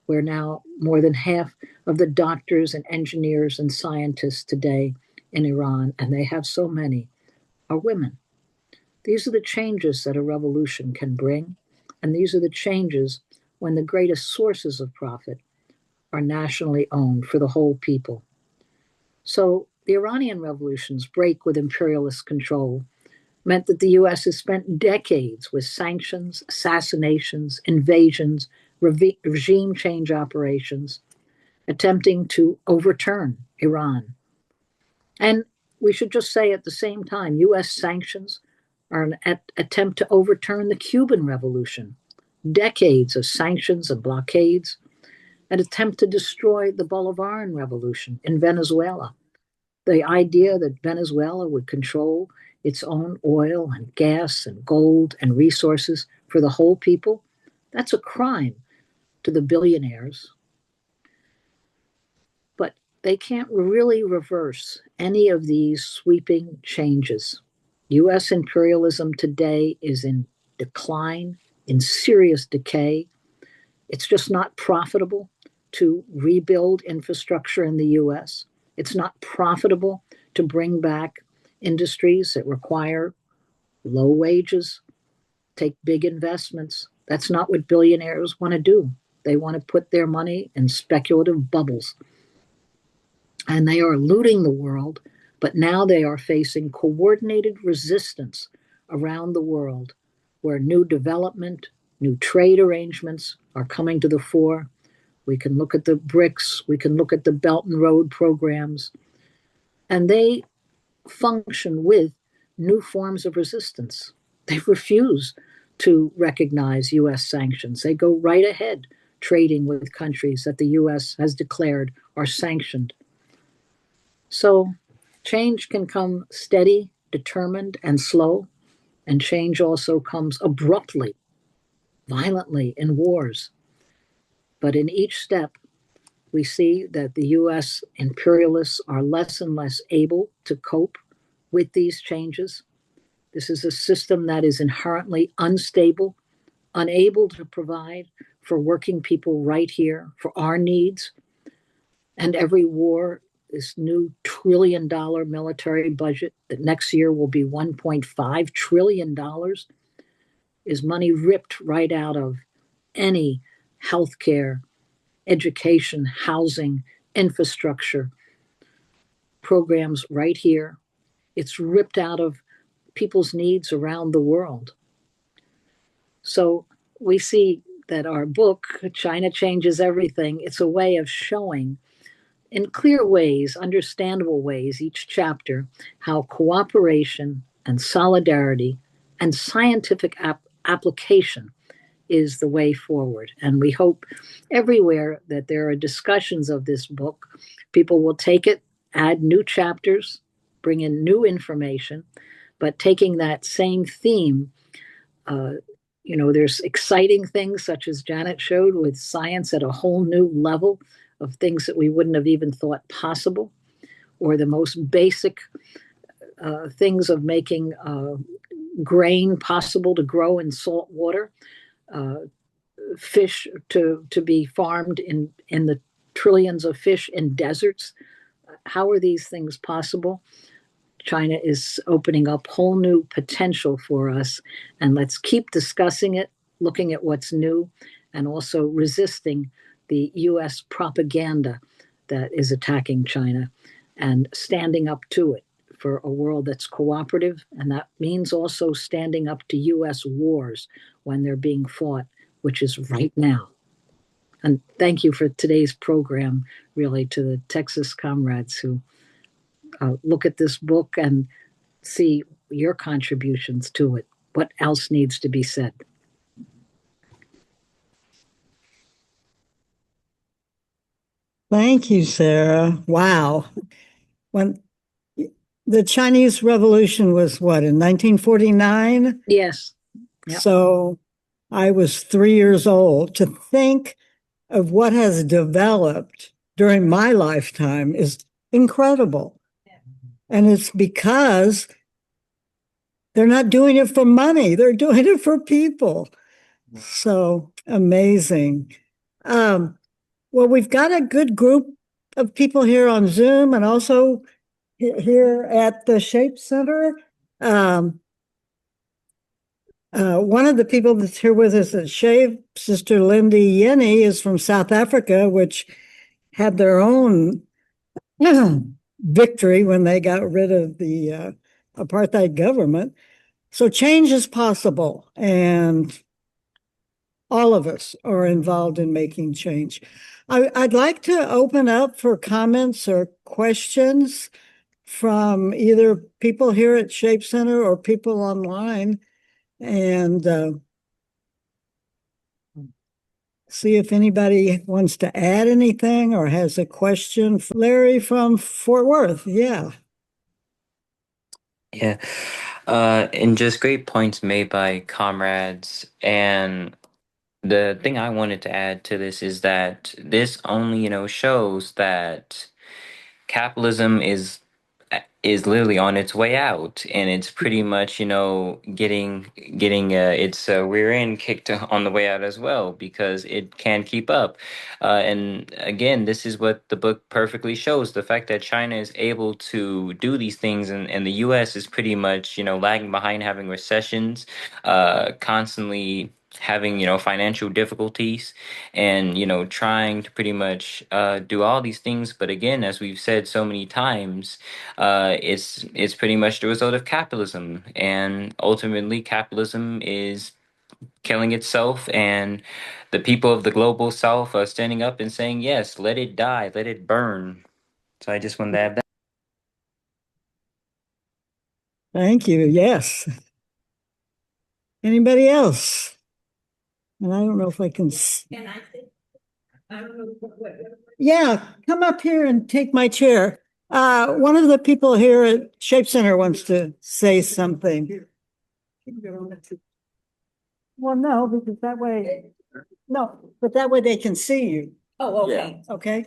where now more than half of the doctors and engineers and scientists today in Iran, and they have so many, are women. These are the changes that a revolution can bring. And these are the changes when the greatest sources of profit are nationally owned for the whole people. So the Iranian revolution's break with imperialist control meant that the US has spent decades with sanctions, assassinations, invasions, regime change operations, attempting to overturn Iran. And we should just say at the same time, US sanctions are an attempt to overturn the Cuban Revolution. Decades of sanctions and blockades, an attempt to destroy the Bolivarian Revolution in Venezuela. The idea that Venezuela would control its own oil and gas and gold and resources for the whole people, that's a crime to the billionaires. But they can't really reverse any of these sweeping changes. US imperialism today is in decline, in serious decay. It's just not profitable to rebuild infrastructure in the US. It's not profitable to bring back industries that require low wages, take big investments. That's not what billionaires want to do. They want to put their money in speculative bubbles. And they are looting the world, but now they are facing coordinated resistance around the world where new development, new trade arrangements are coming to the fore, We can look at the BRICS. We can look at the Belt and Road programs. And they function with new forms of resistance. They refuse to recognize US sanctions. They go right ahead trading with countries that the US has declared are sanctioned. So change can come steady, determined, and slow, and change also comes abruptly, violently in wars. But in each step, we see that the US imperialists are less and less able to cope with these changes. This is a system that is inherently unstable, unable to provide for working people right here, for our needs. And every war, this new $1 trillion military budget that next year will be $1.5 trillion, is money ripped right out of any healthcare, education, housing, infrastructure programs right here. It's ripped out of people's needs around the world. So we see that our book, China Changes Everything, it's a way of showing in clear ways, understandable ways, each chapter, how cooperation and solidarity and scientific application is the way forward. And we hope everywhere that there are discussions of this book, people will take it, add new chapters, bring in new information, but taking that same theme. There's exciting things such as Janet showed with science at a whole new level of things that we wouldn't have even thought possible, or the most basic things of making grain possible to grow in salt water, fish to be farmed in the trillions of fish in deserts. How are these things possible? China is opening up whole new potential for us, and let's keep discussing it, looking at what's new, and also resisting the US propaganda that is attacking China and standing up to it for a world that's cooperative. And that means also standing up to US wars when they're being fought, which is right now. And thank you for today's program, really, to the Texas comrades who look at this book and see your contributions to it. What else needs to be said? Thank you, Sarah. Wow. When the Chinese Revolution was what, in 1949? Yes. Yep. So I was 3 years old. To think of what has developed during my lifetime is incredible. And it's because they're not doing it for money, they're doing it for people. So amazing. Well, we've got a good group of people here on Zoom and also here at the Shape Center. One of the people that's here with us at Shape, Sister Lindy Yenny, is from South Africa, which had their own victory when they got rid of the apartheid government. So change is possible, and all of us are involved in making change. I'd like to open up for comments or questions from either people here at Shape Center or people online, and see if anybody wants to add anything or has a question. Larry from Fort Worth, yeah. Yeah. And just great points made by comrades. And the thing I wanted to add to this is that this only, shows that capitalism is literally on its way out, and it's pretty much getting its rear end kicked on the way out as well, because it can't keep up. And again, this is what the book perfectly shows: the fact that China is able to do these things, and the US is pretty much lagging behind, having recessions, constantly having financial difficulties, and trying to pretty much do all these things. But again, as we've said so many times, it's pretty much the result of capitalism, and ultimately capitalism is killing itself, and the people of the global south are standing up and saying, yes, let it die, let it burn. So I just wanted to add that. Thank you. Yes. Anybody else? And I don't know if I can. Yeah, come up here and take my chair. One of the people here at Shape Center wants to say something. Well, no, because that way, no, but that way they can see you. Oh, okay. Okay.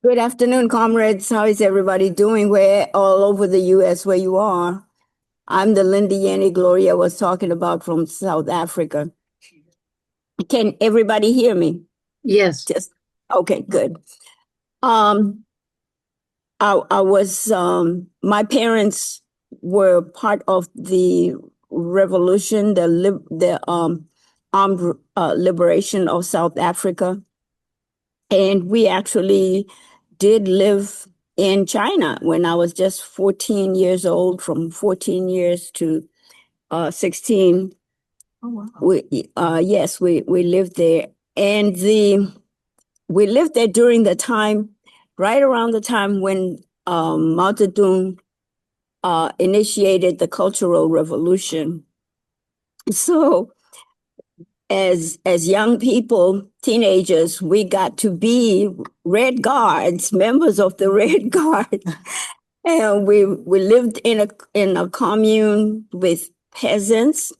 Good afternoon, comrades. How is everybody doing where all over the US where you are? I'm the Linda Yanni Gloria was talking about from South Africa. Can everybody hear me? Yes. Just okay, good. I was my parents were part of the revolution, the armed liberation of South Africa. And we actually did live in China when I was just 14 years old, from 14 years to 16. Oh, wow. We lived there. And we lived there during the time, right around the time when Mao Zedong initiated the Cultural Revolution. So as young people, teenagers, we got to be Red Guards, members of the Red Guard. And we lived in a commune with peasants.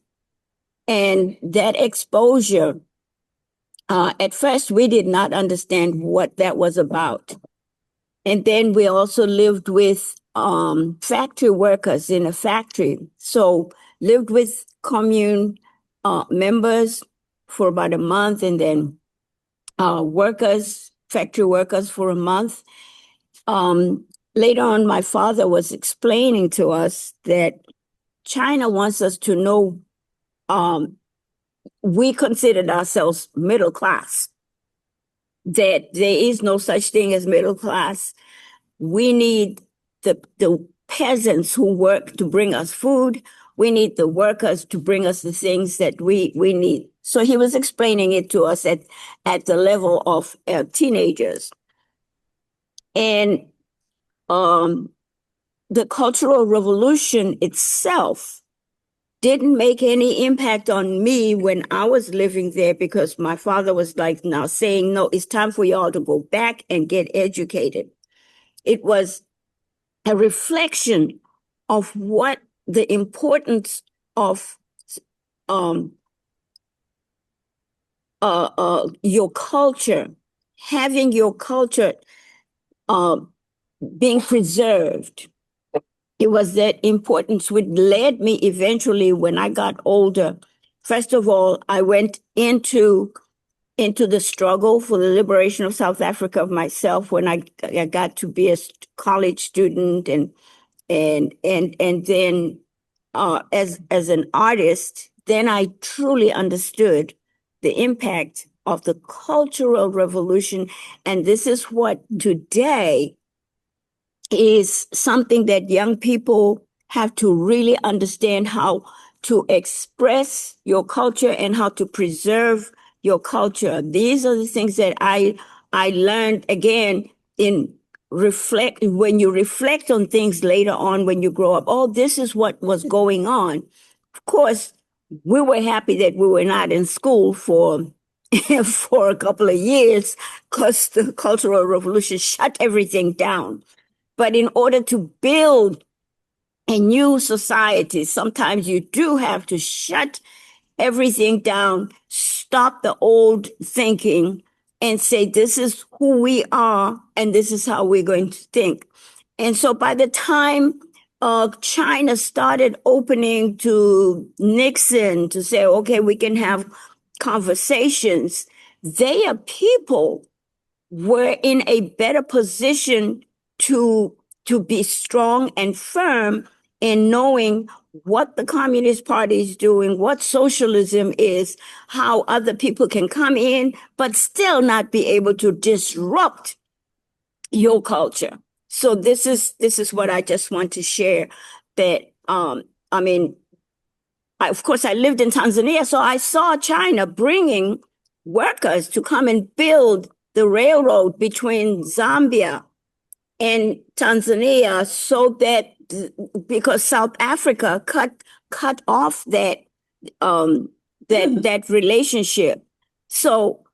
And that exposure, at first we did not understand what that was about. And then we also lived with factory workers in a factory. So lived with commune members for about a month, and then factory workers for a month. Later on, my father was explaining to us that China wants us to know we considered ourselves middle class, that there is no such thing as middle class. We need the peasants who work to bring us food. We need the workers to bring us the things that we need. So he was explaining it to us at the level of teenagers. And the Cultural Revolution itself didn't make any impact on me when I was living there, because my father was like now saying, no, it's time for y'all to go back and get educated. It was a reflection of what the importance of your culture, having your culture being preserved. It was that importance which led me eventually, when I got older. First of all, I went into the struggle for the liberation of South Africa of myself when I got to be a college student, and then as an artist, then I truly understood the impact of the Cultural Revolution. And this is what today is something that young people have to really understand, how to express your culture and how to preserve your culture. These are the things that I learned again when you reflect on things later on when you grow up. Oh, this is what was going on. Of course, we were happy that we were not in school for a couple of years, because the Cultural Revolution shut everything down. But in order to build a new society, sometimes you do have to shut everything down, stop the old thinking, and say, this is who we are, and this is how we're going to think. And so by the time China started opening to Nixon to say, okay, we can have conversations, their people were in a better position to be strong and firm in knowing what the Communist Party is doing, what socialism is, how other people can come in, but still not be able to disrupt your culture. So this is what I just want to share that I mean, of course I lived in Tanzania, so I saw China bringing workers to come and build the railroad between Zambia and Tanzania so that because South Africa cut off that relationship. So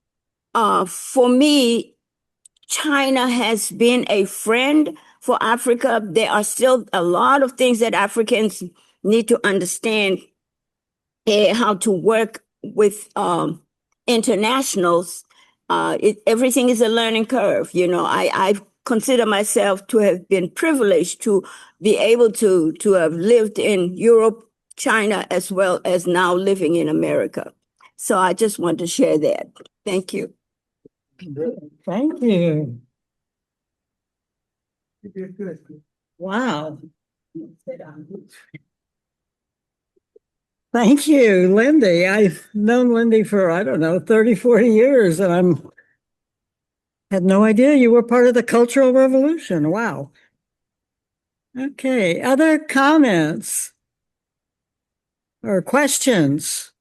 for me, China has been a friend for Africa. There are still a lot of things that Africans need to understand how to work with internationals. Everything is a learning curve. I consider myself to have been privileged to be able to have lived in Europe, China, as well as now living in America. So I just want to share that. Thank you. Thank you. Wow. Thank you, Lindy. I've known Lindy for, I don't know, 30, 40 years, and had no idea you were part of the Cultural Revolution. Wow. Okay, other comments or questions?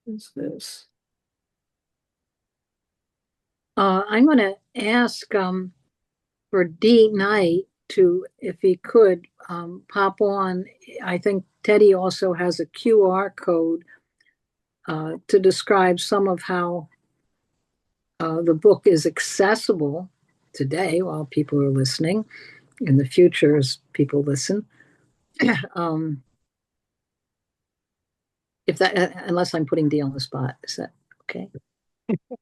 What's this? I'm going to ask for D. Knight to, if he could, pop on. I think Teddy also has a QR code to describe some of how the book is accessible today while people are listening, in the future as people listen. If that, unless I'm putting D on the spot, is that okay?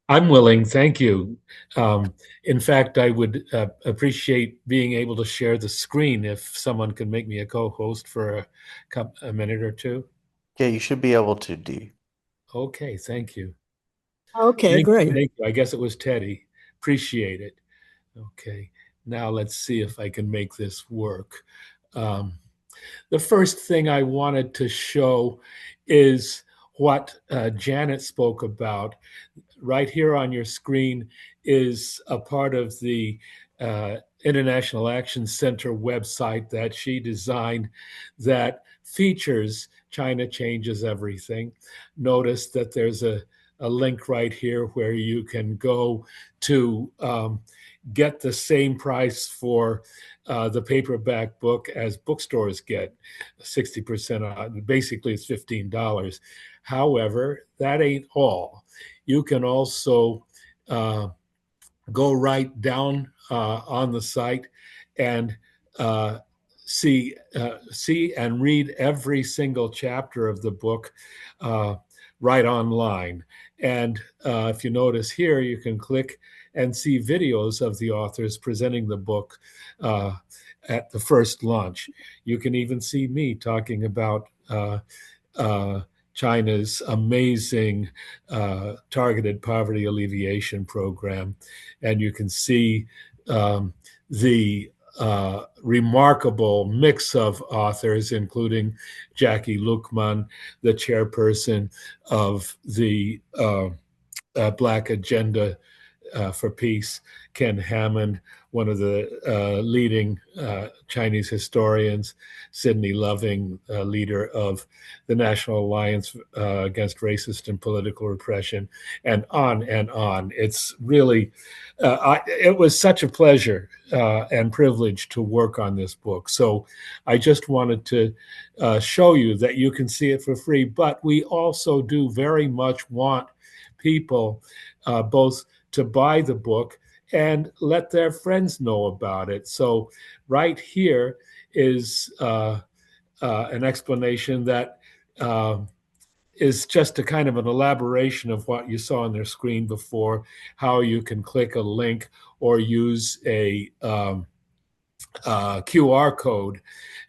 I'm willing, thank you. In fact, I would appreciate being able to share the screen if someone could make me a co-host for a minute or two. Yeah, you should be able to, D. Okay, thank you. Okay, great. Thank you. I guess it was Teddy. Appreciate it. Okay, now let's see if I can make this work. The first thing I wanted to show is what Janet spoke about. Right here on your screen is a part of the International Action Center website that she designed that features China Changes Everything. Notice that there's a link right here where you can go to get the same price for the paperback book as bookstores get, 60% off. Basically, it's $15. However, that ain't all. You can also go right down on the site and see and read every single chapter of the book right online. And if you notice here, you can click and see videos of the authors presenting the book at the first launch. You can even see me talking about China's amazing targeted poverty alleviation program. And you can see the remarkable mix of authors, including Jackie Luqman, the chairperson of the Black Agenda for Peace, Ken Hammond, one of the leading Chinese historians, Sidney Loving, leader of the National Alliance Against Racist and Political Repression, and on and on. It's really, it was such a pleasure and privilege to work on this book. So I just wanted to show you that you can see it for free, but we also do very much want people both to buy the book and let their friends know about it. So right here is an explanation that is just a kind of an elaboration of what you saw on their screen before, how you can click a link or use a QR code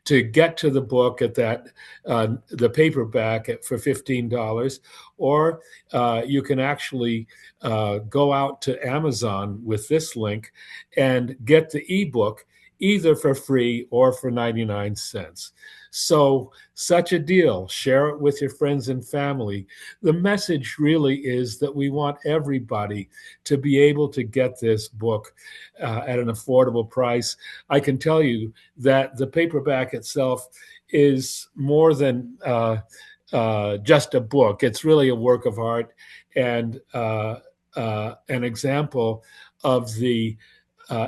to get to the book at that the paperback for $15, or you can actually go out to Amazon with this link and get the ebook either for free or for 99 cents. So, such a deal. Share it with your friends and family. The message really is that we want everybody to be able to get this book at an affordable price. I can tell you that the paperback itself is more than just a book. It's really a work of art and an example of the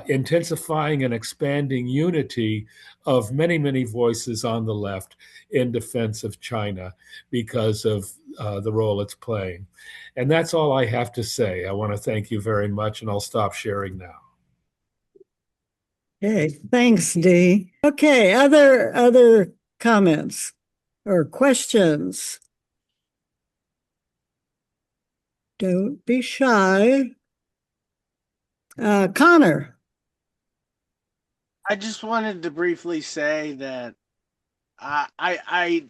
intensifying and expanding unity of many, many voices on the left in defense of China because of the role it's playing. And that's all I have to say. I want to thank you very much, and I'll stop sharing now. Okay, thanks, Dee. Okay, other comments or questions? Don't be shy. Connor. I just wanted to briefly say that I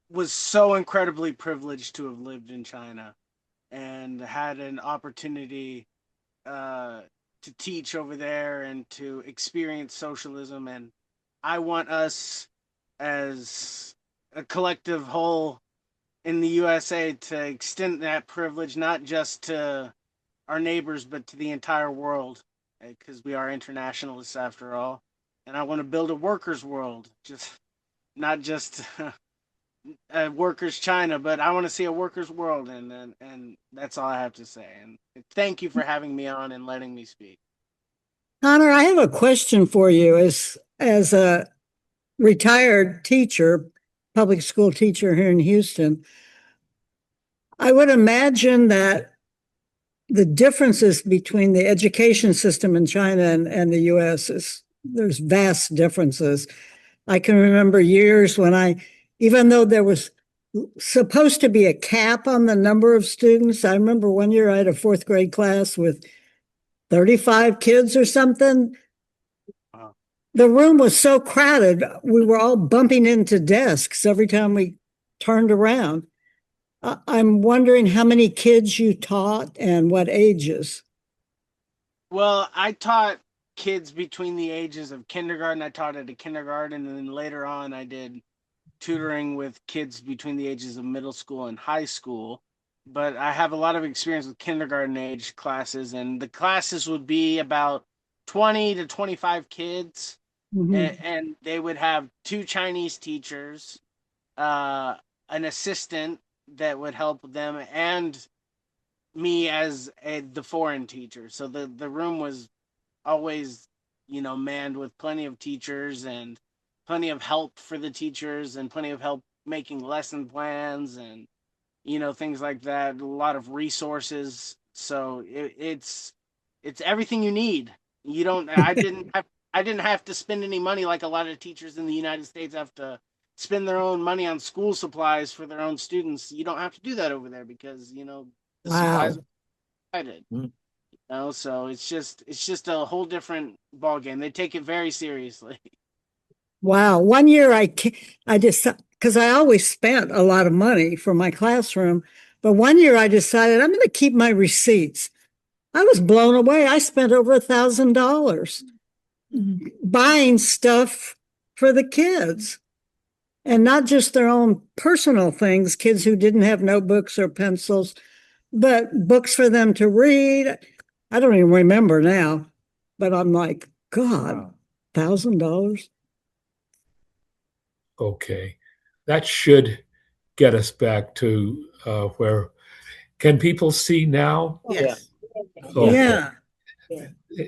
was so incredibly privileged to have lived in China and had an opportunity to teach over there and to experience socialism. And I want us as a collective whole in the USA to extend that privilege not just to our neighbors but to the entire world, because we are internationalists after all. And I want to build a workers' world, just not just a workers' China, but I want to see a workers' world, and that's all I have to say. And thank you for having me on and letting me speak. Connor, I have a question for you as a retired teacher, public school teacher here in Houston. I would imagine that the differences between the education system in China and the US there's vast differences. I can remember years when even though there was supposed to be a cap on the number of students, I remember one year I had a fourth grade class with 35 kids or something. Wow. The room was so crowded, we were all bumping into desks every time we turned around. I'm wondering how many kids you taught and what ages. Well, I taught kids between the ages of kindergarten. I taught at a kindergarten, and then later on, I did tutoring with kids between the ages of middle school and high school. But I have a lot of experience with kindergarten age classes, and the classes would be about 20 to 25 kids, and they would have two Chinese teachers, an assistant that would help them, and me as the foreign teacher. So the room was always, manned with plenty of teachers and plenty of help for the teachers and plenty of help making lesson plans and things like that. A lot of resources. So it's everything you need. You don't. I didn't have to spend any money like a lot of teachers in the United States have to spend their own money on school supplies for their own students. You don't have to do that over there because the supplies Wow. are provided. So it's just a whole different ball game. They take it very seriously. Wow. One year I just, because I always spent a lot of money for my classroom, but one year I decided I'm going to keep my receipts. I was blown away. I spent over $1,000 buying stuff for the kids, and not just their own personal things, kids who didn't have notebooks or pencils, but books for them to read. I don't even remember now, but I'm like, God, $1,000. Okay. That should get us back to where can people see now? Yes. Okay. Yeah.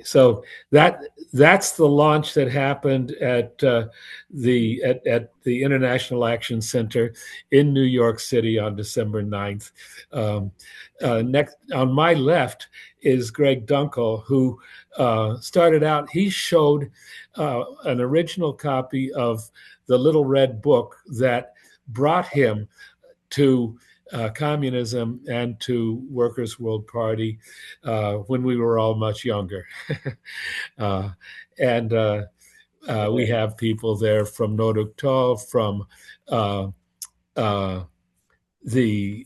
So that's the launch that happened at the International Action Center in New York City on December 9th. Next on my left is Greg Dunkel, who started out. He showed an original copy of the Little Red Book that brought him to communism and to Workers' World Party when we were all much younger. uh, and we have people there from Noduk To, from uh, the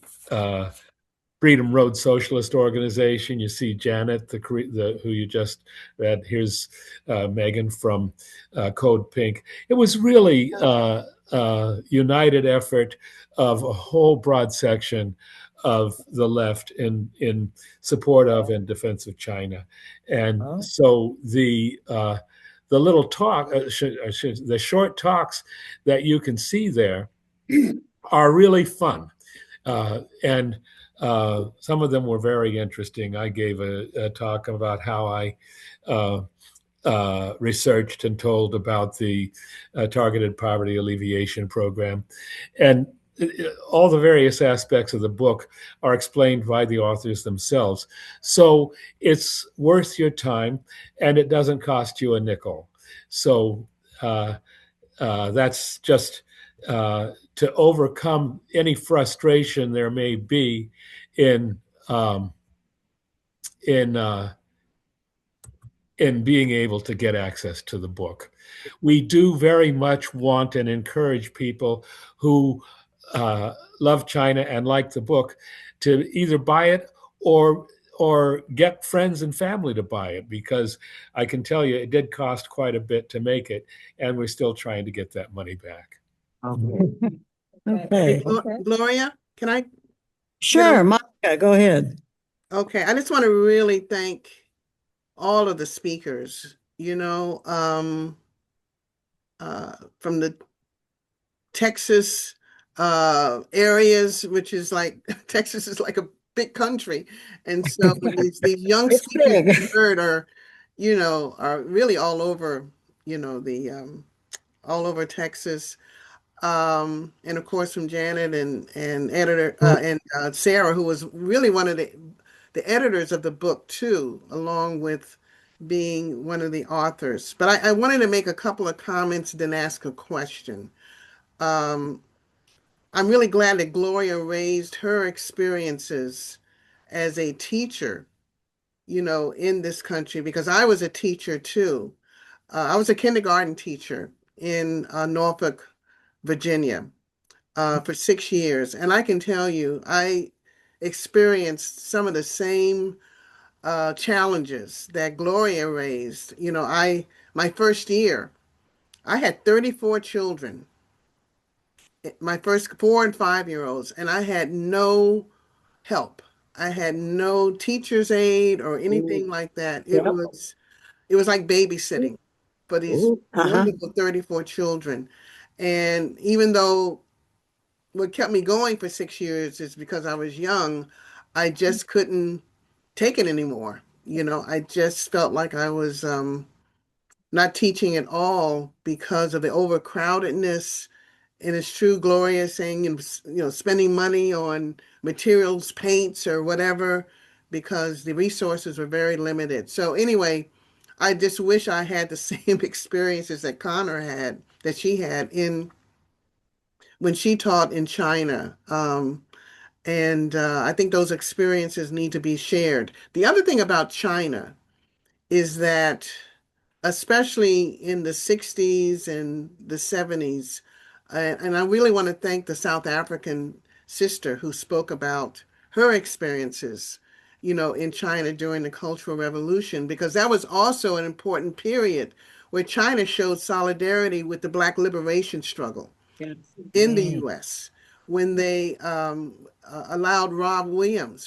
Freedom Road Socialist Organization. You see Janet, who you just read. Here's Megan from Code Pink. It was really united effort of a whole broad section of the left in support of and defense of China, and so the little talk, the short talks that you can see there are really fun. And some of them were very interesting. I gave a talk about how I researched and told about the Targeted Poverty Alleviation Program. And all the various aspects of the book are explained by the authors themselves. So it's worth your time, and it doesn't cost you a nickel. So that's just to overcome any frustration there may be in um, in uh, in being able to get access to the book. We do very much want and encourage people who love China and like the book to either buy it or get friends and family to buy it, because I can tell you it did cost quite a bit to make it, and we're still trying to get that money back. Okay. Gloria, can I? Sure, Monica, go ahead. Okay, I just want to really thank all of the speakers, from the Texas areas, which is like Texas is like a big country. And so these young It's speakers big. we heard are really all over, all over Texas. And of course from Janet and editor and Sarah, who was really one of the editors of the book too, along with being one of the authors. But I wanted to make a couple of comments, then ask a question. Um, I'm really glad that Gloria raised her experiences as a teacher, in this country, because I was a teacher too. I was a kindergarten teacher in Norfolk, Virginia, for 6 years. And I can tell you, I experienced some of the same challenges that Gloria raised. My first year, I had 34 children, my first 4 and 5 year olds, and I had no help. I had no teacher's aid or anything like that. It was like babysitting for these wonderful 34 children. And even though what kept me going for 6 years is because I was young, I just couldn't take it anymore. I just felt like I was not teaching at all because of the overcrowdedness. And it's true, Gloria saying, spending money on materials, paints, or whatever, because the resources were very limited. So anyway, I just wish I had the same experiences that she had in when she taught in China. And I think those experiences need to be shared. The other thing about China is that, especially in the 60s and the 70s, and I really want to thank the South African sister who spoke about her experiences, in China during the Cultural Revolution, because that was also an important period where China showed solidarity with the Black liberation struggle in the U.S. when they allowed Robert Williams,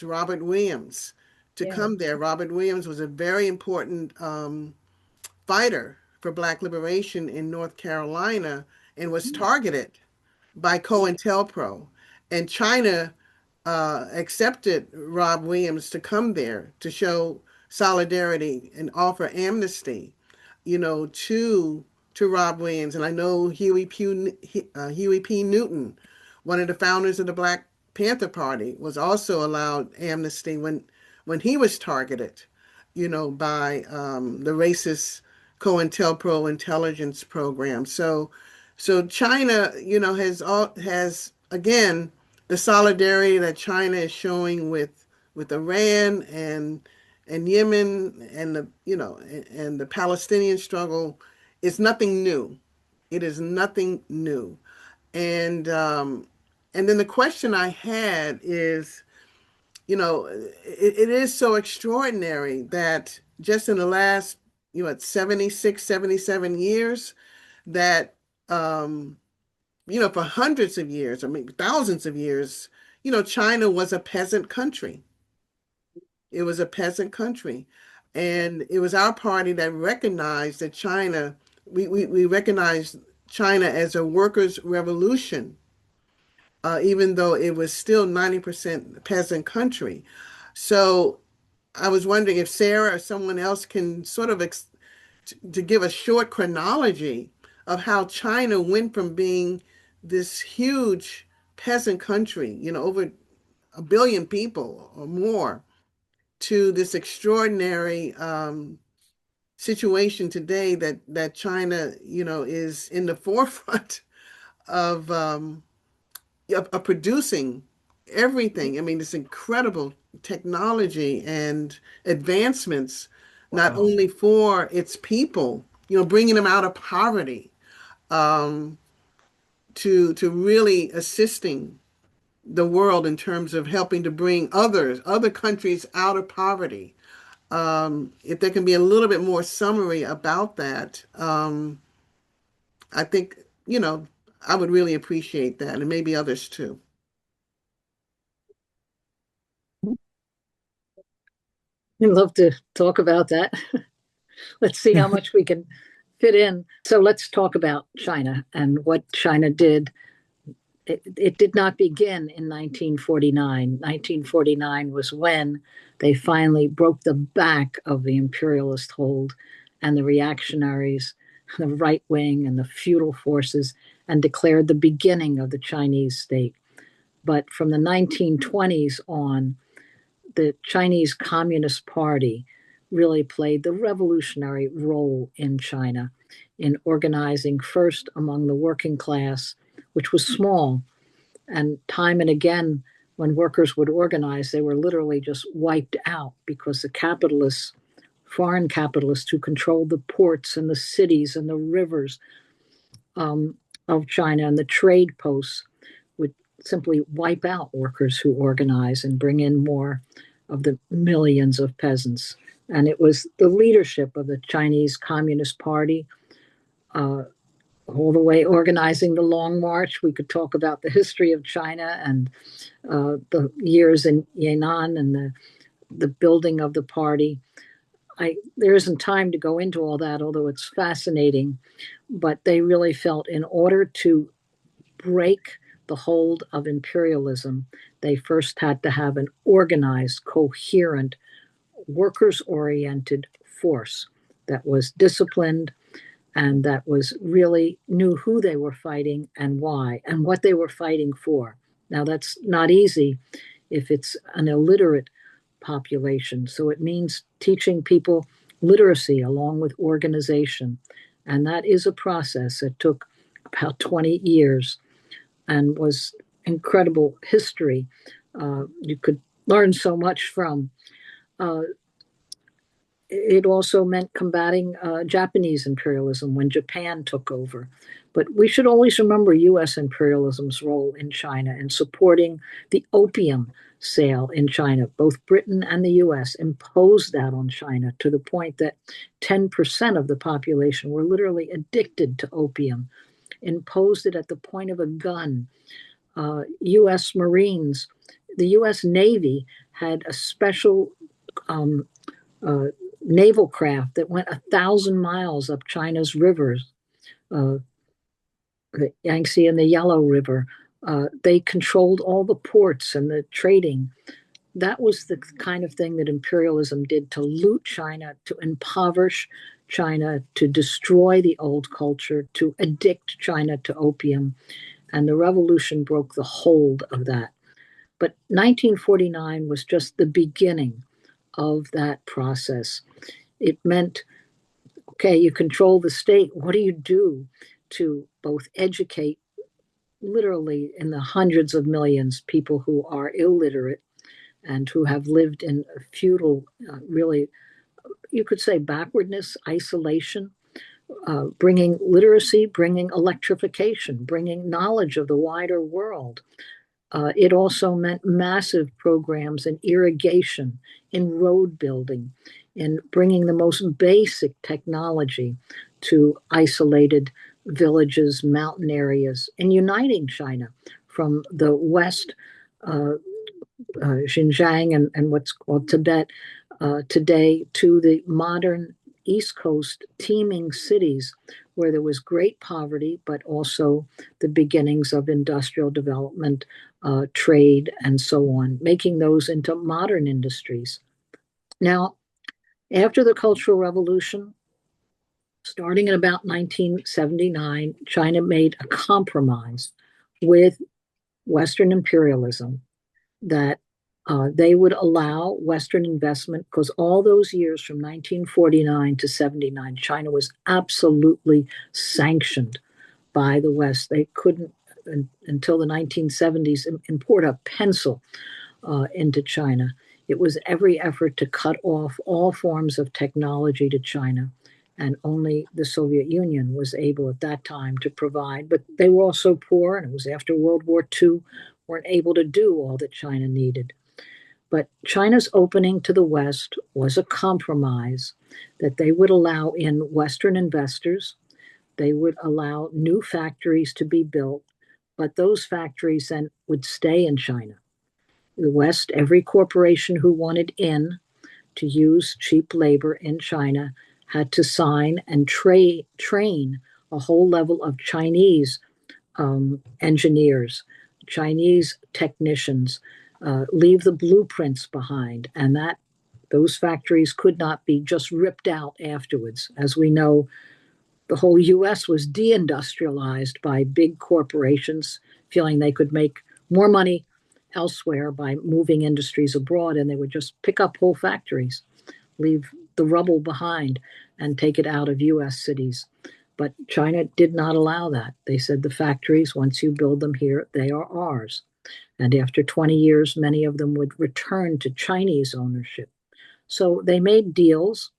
to come there. Robert Williams was a very important fighter for Black liberation in North Carolina and was targeted by COINTELPRO. And China accepted Rob Williams to come there to show solidarity and offer amnesty, to Rob Williams. And I know Huey P. Newton, one of the founders of the Black Panther Party, was also allowed amnesty when he was targeted, by the racist COINTELPRO intelligence program. So China, has again the solidarity that China is showing with Iran and Yemen and the Palestinian struggle is nothing new. It is nothing new. And then the question I had is, it is so extraordinary that just in the last, 76, 77 years, that, for hundreds of years, or maybe thousands of years, China was a peasant country. It was a peasant country. And it was our party that recognized that we recognized China as a workers' revolution, even though it was still 90% peasant country. So I was wondering if Sarah or someone else can sort of to give a short chronology of how China went from being this huge peasant country, over a billion people or more, to this extraordinary situation today that China, is in the forefront of, of producing everything. I mean, this incredible technology and advancements, not only for its people, bringing them out of poverty, um, to really assisting the world in terms of helping to bring other countries out of poverty. If there can be a little bit more summary about that, I think, I would really appreciate that, and maybe others too. I'd love to talk about that. Let's see how much we can fit in. So let's talk about China and what China did. It did not begin in 1949. 1949 was when they finally broke the back of the imperialist hold and the reactionaries, the right wing and the feudal forces, and declared the beginning of the Chinese state. But from the 1920s on, the Chinese Communist Party really played the revolutionary role in China in organizing first among the working class, which was small. And time and again, when workers would organize, they were literally just wiped out because the capitalists, foreign capitalists who controlled the ports and the cities and the rivers of China and the trade posts, would simply wipe out workers who organize and bring in more of the millions of peasants. And it was the leadership of the Chinese Communist Party, all the way organizing the Long March. We could talk about the history of China and the years in Yan'an and the building of the party. There isn't time to go into all that, although it's fascinating. But they really felt in order to break the hold of imperialism, they first had to have an organized, coherent, workers-oriented force that was disciplined and that was really knew who they were fighting and why and what they were fighting for. Now, that's not easy if it's an illiterate population. So it means teaching people literacy along with organization. And that is a process that took about 20 years and was incredible history. You could learn so much from. It also meant combating Japanese imperialism when Japan took over. But we should always remember US imperialism's role in China and supporting the opium sale in China. Both Britain and the US imposed that on China to the point that 10% of the population were literally addicted to opium, imposed it at the point of a gun. US Marines, the US Navy had a special naval craft that went 1,000 miles up China's rivers, the Yangtze and the Yellow River. They controlled all the ports and the trading. That was the kind of thing that imperialism did to loot China, to impoverish China, to destroy the old culture, to addict China to opium. And the revolution broke the hold of that. But 1949 was just the beginning of that process. It meant, okay, you control the state. What do you do to both educate, literally in the hundreds of millions, people who are illiterate and who have lived in a feudal, really, you could say backwardness, isolation, bringing literacy, bringing electrification, bringing knowledge of the wider world, It also meant massive programs in irrigation, in road building, in bringing the most basic technology to isolated villages, mountain areas, and uniting China from the west, Xinjiang and what's called Tibet today, to the modern East Coast teeming cities where there was great poverty, but also the beginnings of industrial development, trade, and so on, making those into modern industries. Now, after the Cultural Revolution, starting in about 1979, China made a compromise with Western imperialism that they would allow Western investment because all those years from 1949 to 79, China was absolutely sanctioned by the West. They couldn't, until the 1970s, import a pencil into China. It was every effort to cut off all forms of technology to China. And only the Soviet Union was able at that time to provide. But they were also poor, and it was after World War II, weren't able to do all that China needed. But China's opening to the West was a compromise that they would allow in Western investors. They would allow new factories to be built, but those factories then would stay in China. The West, every corporation who wanted in to use cheap labor in China had to sign and train a whole level of Chinese engineers, Chinese technicians, leave the blueprints behind, and that those factories could not be just ripped out afterwards. As we know, the whole US was deindustrialized by big corporations feeling they could make more money elsewhere by moving industries abroad, and they would just pick up whole factories, leave the rubble behind, and take it out of US cities. But China did not allow that. They said the factories, once you build them here, they are ours. And after 20 years, many of them would return to Chinese ownership. So they made deals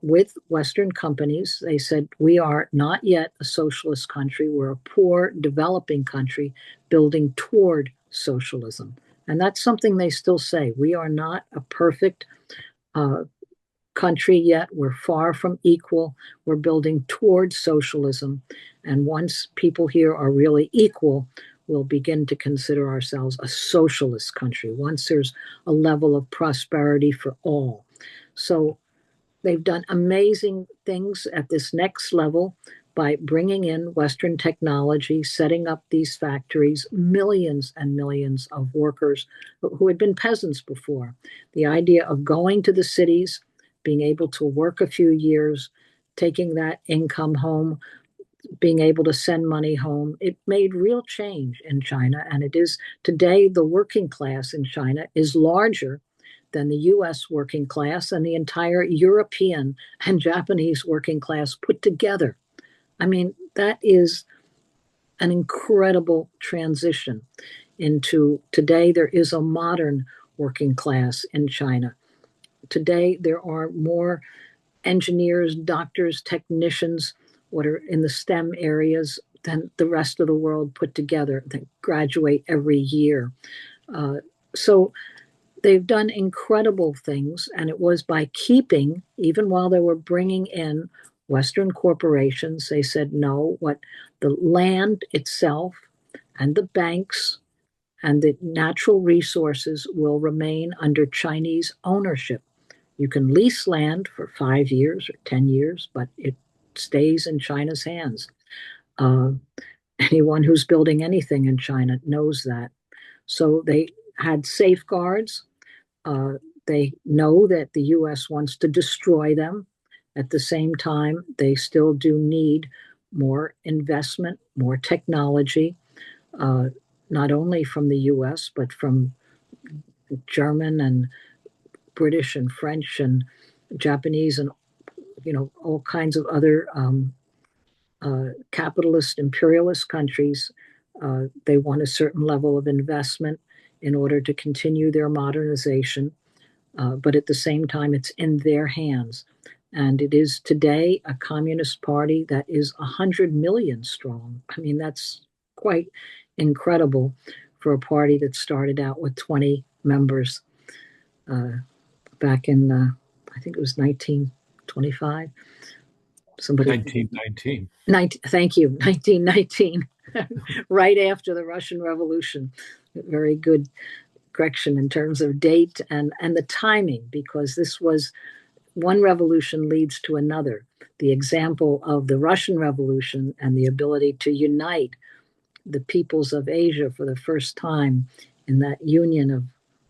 with Western companies. They said, we are not yet a socialist country. We're a poor, developing country building toward socialism. And that's something they still say. We are not a perfect country yet. We're far from equal. We're building towards socialism. And once people here are really equal, we'll begin to consider ourselves a socialist country, once there's a level of prosperity for all. So they've done amazing things at this next level by bringing in Western technology, setting up these factories, millions and millions of workers who had been peasants before. The idea of going to the cities, being able to work a few years, taking that income home, being able to send money home, it made real change in China. And it is today, the working class in China is larger than the US working class and the entire European and Japanese working class put together. I mean, that is an incredible transition into today. There is a modern working class in China. Today, there are more engineers, doctors, technicians, what are in the STEM areas than the rest of the world put together that graduate every year. So they've done incredible things, and it was by keeping, even while they were bringing in Western corporations, they said no, what the land itself and the banks and the natural resources will remain under Chinese ownership. You can lease land for 5 years or 10 years, but it stays in China's hands. Anyone who's building anything in China knows that. So they had safeguards. They know that the US wants to destroy them. At the same time, they still do need more investment, more technology, not only from the US, but from German and British and French and Japanese and all kinds of other capitalist imperialist countries. They want a certain level of investment in order to continue their modernization. But at the same time, it's in their hands. And it is today a communist party that is 100 million strong. I mean, that's quite incredible for a party that started out with 20 members back in, I think it was 1925. Somebody, 1919. thank you, 1919, right after the Russian Revolution. Very good correction in terms of date and the timing, because this was one revolution leads to another. The example of the Russian Revolution and the ability to unite the peoples of Asia for the first time in that union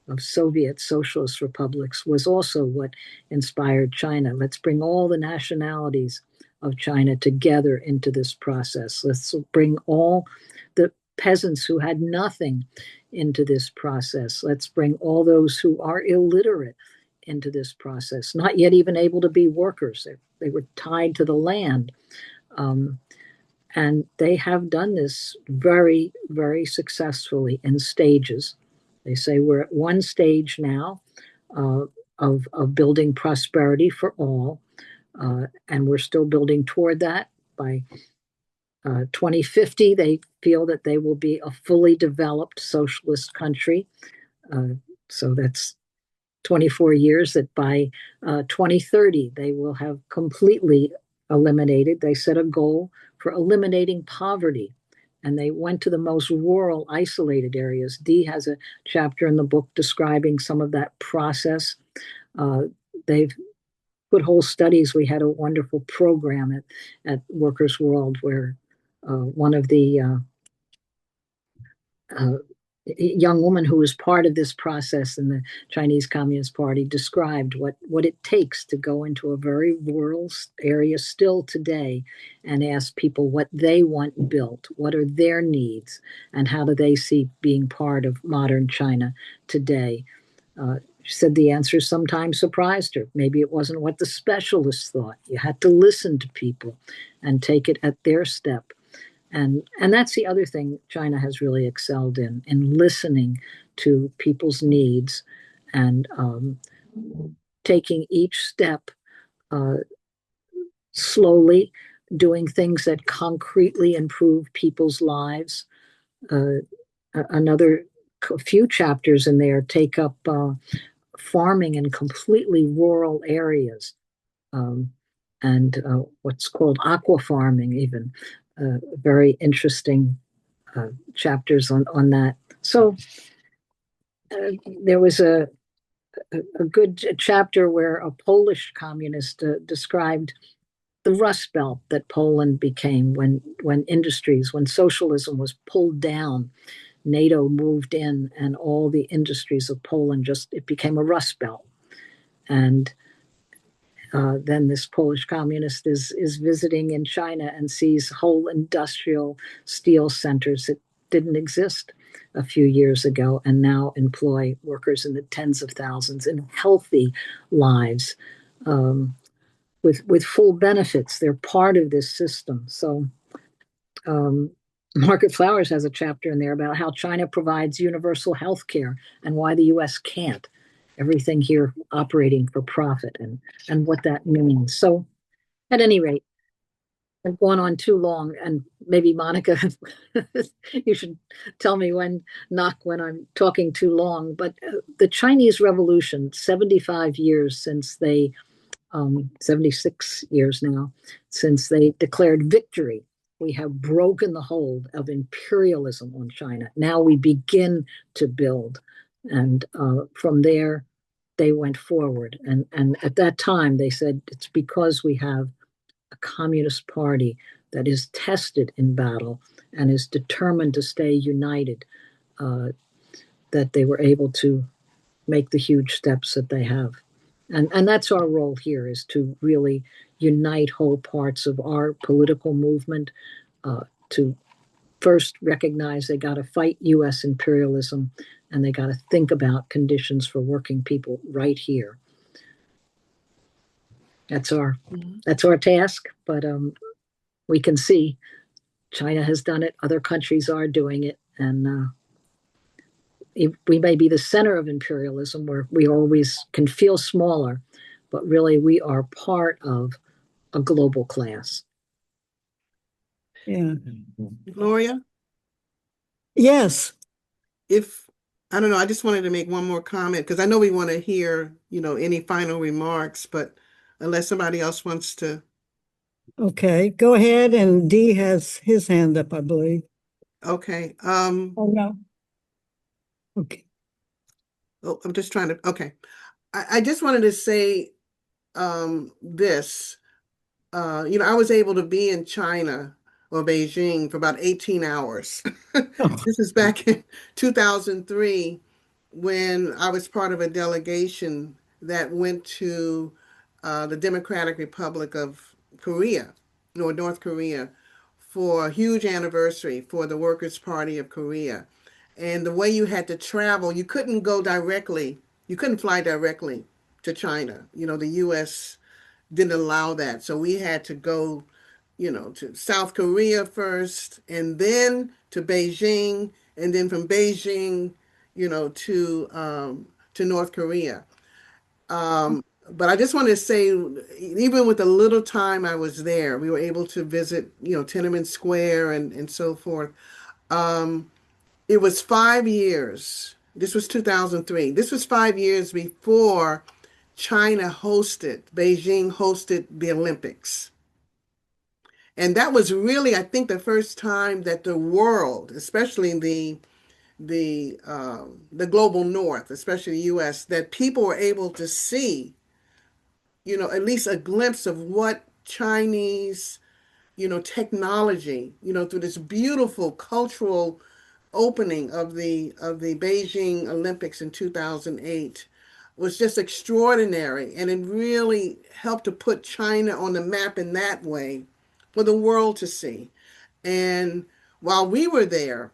of Soviet socialist republics was also what inspired China. Let's bring all the nationalities of China together into this process. Let's bring all the peasants who had nothing into this process. Let's bring all those who are illiterate into this process, not yet even able to be workers. They were tied to the land. And they have done this very, very successfully in stages. They say we're at one stage now of building prosperity for all, and we're still building toward that. By 2050, they feel that they will be a fully developed socialist country. So that's 24 years, that by 2030, they will have completely eliminated. They set a goal for eliminating poverty, and they went to the most rural, isolated areas. Dee has a chapter in the book describing some of that process. They've put whole studies. We had a wonderful program at Workers' World where one of the young woman who was part of this process in the Chinese Communist Party described what it takes to go into a very rural area still today and ask people what they want built, what are their needs, and how do they see being part of modern China today. She said the answers sometimes surprised her. Maybe it wasn't what the specialists thought. You had to listen to people and take it at their step. And that's the other thing China has really excelled in listening to people's needs and taking each step slowly, doing things that concretely improve people's lives. Another few chapters in there take up farming in completely rural areas, and what's called aqua farming even. Very interesting chapters on that. So there was a good chapter where a Polish communist described the Rust Belt that Poland became when socialism was pulled down. NATO moved in, and all the industries of Poland it became a Rust Belt. And then this Polish communist is visiting in China and sees whole industrial steel centers that didn't exist a few years ago and now employ workers in the tens of thousands in healthy lives with full benefits. They're part of this system. So Margaret Flowers has a chapter in there about how China provides universal health care and why the U.S. can't. Everything here operating for profit and what that means. So at any rate, I've gone on too long, and maybe Monica, you should tell me when I'm talking too long. But the Chinese Revolution, 75 years since 76 years now, since they declared victory, we have broken the hold of imperialism on China. Now we begin to build. And from there, they went forward. And at that time, they said it's because we have a communist party that is tested in battle and is determined to stay united, that they were able to make the huge steps that they have. And that's our role here, is to really unite whole parts of our political movement, to first recognize they got to fight U.S. imperialism, and they got to think about conditions for working people right here. That's our task, but we can see China has done it. Other countries are doing it, and we may be the center of imperialism, where we always can feel smaller, but really we are part of a global class. Yeah. Gloria? Yes. if, I don't know, I just wanted to make one more comment because I know we want to hear, any final remarks, but unless somebody else wants to. Okay, go ahead. And Dee has his hand up, I believe. Okay. Oh, no. Okay. Oh, I'm just trying to, okay. I just wanted to say this. I was able to be in China or Beijing for about 18 hours. Oh, This is back in 2003 when I was part of a delegation that went to the Democratic Republic of Korea, or North Korea, for a huge anniversary for the Workers' Party of Korea. And the way you had to travel, you couldn't go directly, you couldn't fly directly to China. The US didn't allow that. So we had to go, to South Korea first, and then to Beijing, and then from Beijing, to North Korea. But I just want to say, even with the little time I was there, we were able to visit, Tiananmen Square and so forth. It was 5 years. This was 2003. This was 5 years before Beijing hosted the Olympics. And that was really, I think, the first time that the world, especially the global north, especially the US, that people were able to see, at least a glimpse of what Chinese, technology, through this beautiful cultural opening of the Beijing Olympics in 2008 was just extraordinary, and it really helped to put China on the map in that way for the world to see. And while we were there,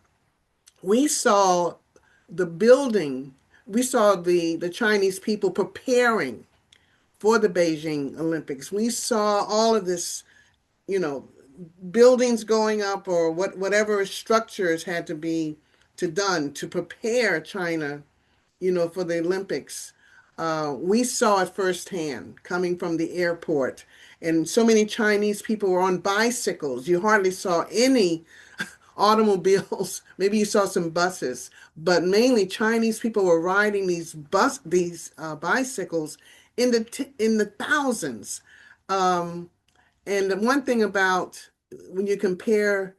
we saw the building, we saw the Chinese people preparing for the Beijing Olympics. We saw all of this, you know, buildings going up, or whatever structures had to be done to prepare China, for the Olympics. We saw it firsthand coming from the airport. And so many Chinese people were on bicycles. You hardly saw any automobiles. Maybe you saw some buses, but mainly Chinese people were riding these bicycles in the thousands. Um, and the one thing about when you compare,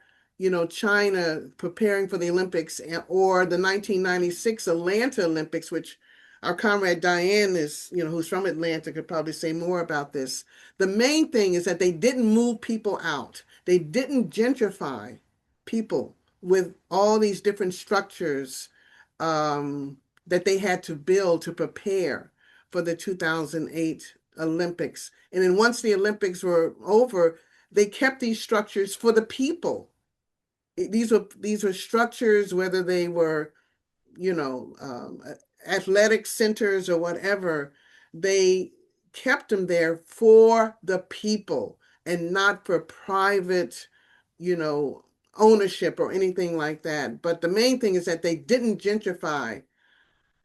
China preparing for the Olympics or the 1996 Atlanta Olympics, which our comrade Diane is, who's from Atlanta, could probably say more about this. The main thing is that they didn't move people out. They didn't gentrify people with all these different structures that they had to build to prepare for the 2008 Olympics. And then once the Olympics were over, they kept these structures for the people. These were structures, whether they were, athletic centers or whatever, they kept them there for the people and not for private, you know, ownership or anything like that. But the main thing is that they didn't gentrify,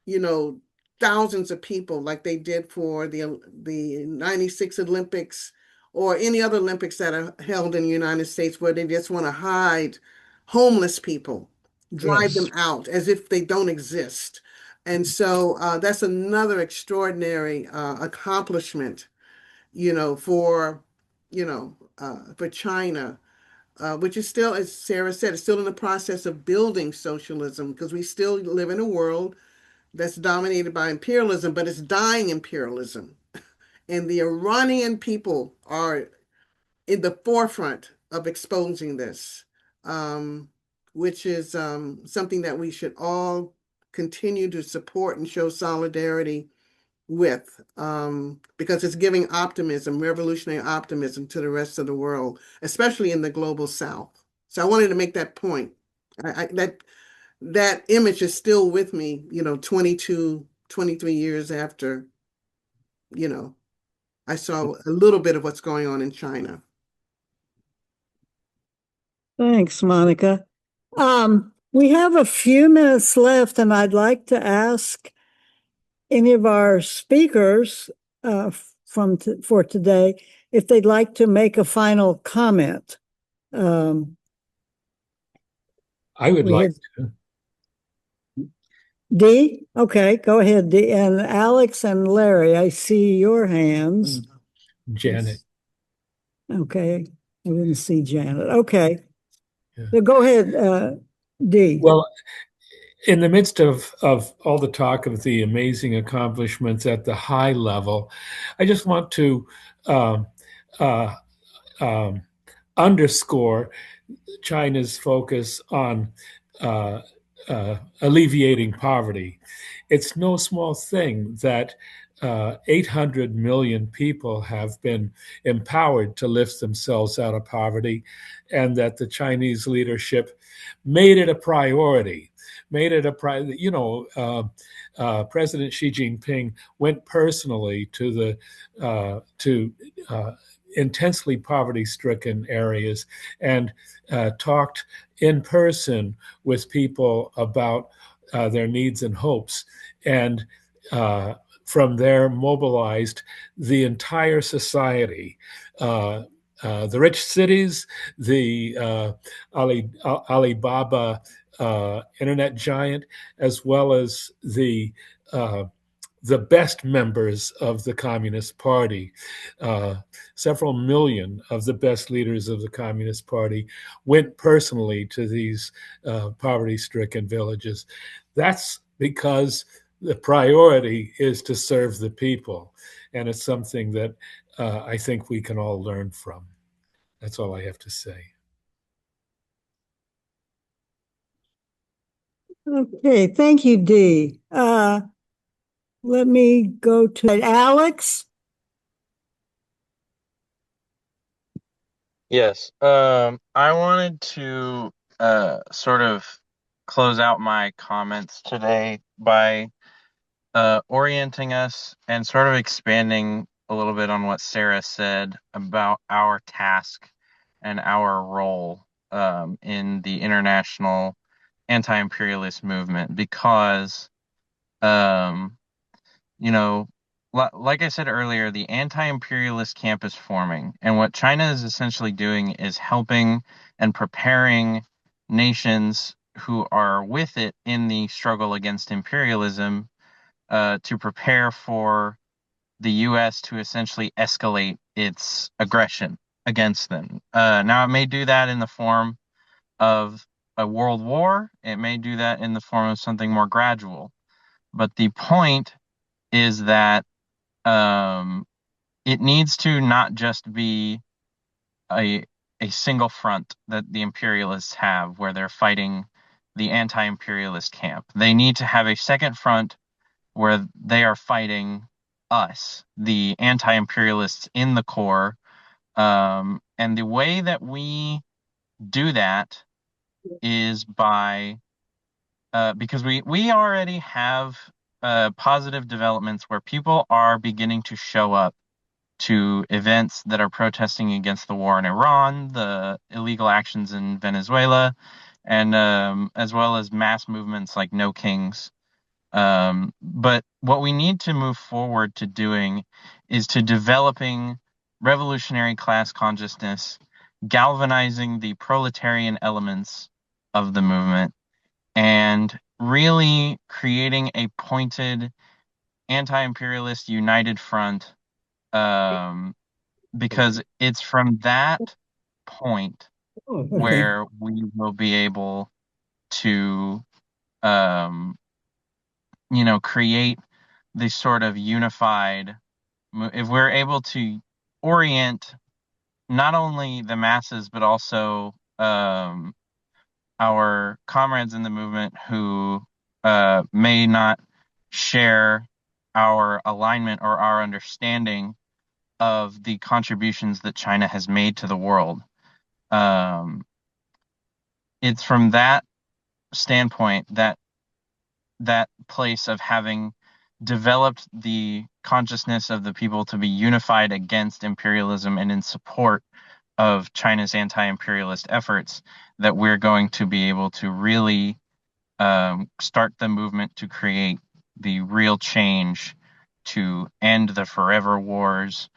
you know, thousands of people like they did for the 96 Olympics or any other Olympics that are held in the United States, where they just want to hide homeless people, drive them yes. out as if they don't exist. And so that's another extraordinary accomplishment, for China, which is still, as Sarah said, is still in the process of building socialism, because we still live in a world that's dominated by imperialism, but it's dying imperialism. And the Iranian people are in the forefront of exposing this, which is something that we should all continue to support and show solidarity with, because it's giving optimism, revolutionary optimism, to the rest of the world, especially in the global South. So I wanted to make that point. That image is still with me, 22, 23 years after, I saw a little bit of what's going on in China. Thanks, Monica. We have a few minutes left, and I'd like to ask any of our speakers for today if they'd like to make a final comment. I would like to. D? Okay, go ahead, D. And Alex and Larry, I see your hands. Janet. Okay, I didn't see Janet. Okay. Yeah. So go ahead, D. Well, in the midst of all the talk of the amazing accomplishments at the high level, I just want to um, uh, um, underscore China's focus on uh, alleviating poverty. It's no small thing that 800 million people have been empowered to lift themselves out of poverty, and that the Chinese leadership made it a priority. Made it a priority. President Xi Jinping went personally to the intensely poverty-stricken areas and talked in person with people about their needs and hopes, and from there mobilized the entire society. The rich cities, the Alibaba internet giant, as well as the best members of the Communist Party. Several million of the best leaders of the Communist Party went personally to these poverty-stricken villages. That's because the priority is to serve the people. And it's something that I think we can all learn from. That's all I have to say. Okay, thank you, D. Let me go to Alex. Yes. I wanted to sort of close out my comments today by orienting us and sort of expanding a little bit on what Sarah said about our task and our role in the international anti-imperialist movement, because um, you know, like I said earlier, the anti-imperialist camp is forming, and what China is essentially doing is helping and preparing nations who are with it in the struggle against imperialism to prepare for the U.S. to essentially escalate its aggression against them. Now, it may do that in the form of a world war. It may do that in the form of something more gradual. But the point is that it needs to not just be a a single front that the imperialists have, where they're fighting the anti-imperialist camp. They need to have a second front where they are fighting us, the anti-imperialists in the core. And the way that we do that is by because we already have positive developments where people are beginning to show up to events that are protesting against the war in Iran, the illegal actions in Venezuela, and as well as mass movements like No Kings. But what we need to move forward to doing is to developing revolutionary class consciousness, galvanizing the proletarian elements of the movement, and really creating a pointed anti-imperialist united front, because it's from that point where we will be able to create this sort of unified, if we're able to orient not only the masses but also our comrades in the movement who may not share our alignment or our understanding of the contributions that China has made to the world. It's from that standpoint, that place of having developed the consciousness of the people to be unified against imperialism and in support of China's anti-imperialist efforts, that we're going to be able to really start the movement to create the real change to end the forever wars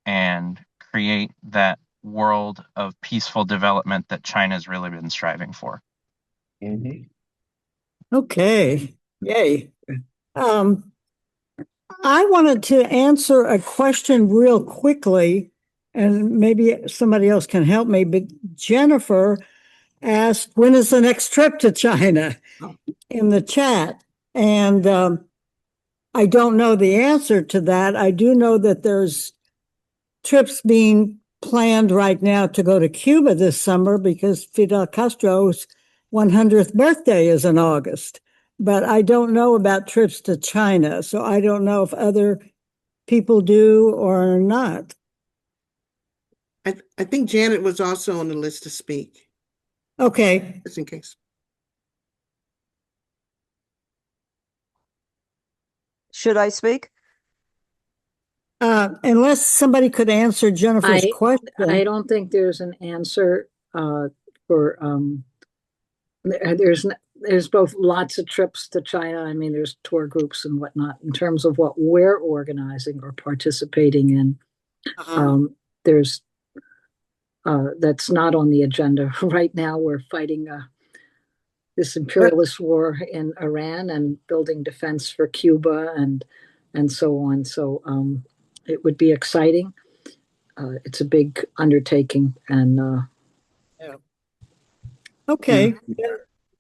and create that world of peaceful development that China's really been striving for. Okay, Yay. Um, I wanted to answer a question real quickly, and maybe somebody else can help me, but Jennifer asked, when is the next trip to China in the chat? And I don't know the answer to that. I do know that there's trips being planned right now to go to Cuba this summer because Fidel Castro's 100th birthday is in August. But I don't know about trips to China, so I don't know if other people do or not. I think Janet was also on the list to speak, Okay. just in case. Should I speak? Unless somebody could answer Jennifer's I question. don't think there's an answer for there's both lots of trips to China. I mean, there's tour groups and whatnot. In terms of what we're organizing or participating in, there's that's not on the agenda right now. We're fighting this imperialist war in Iran and building defense for Cuba and so on. So it would be exciting. It's a big undertaking, and Okay.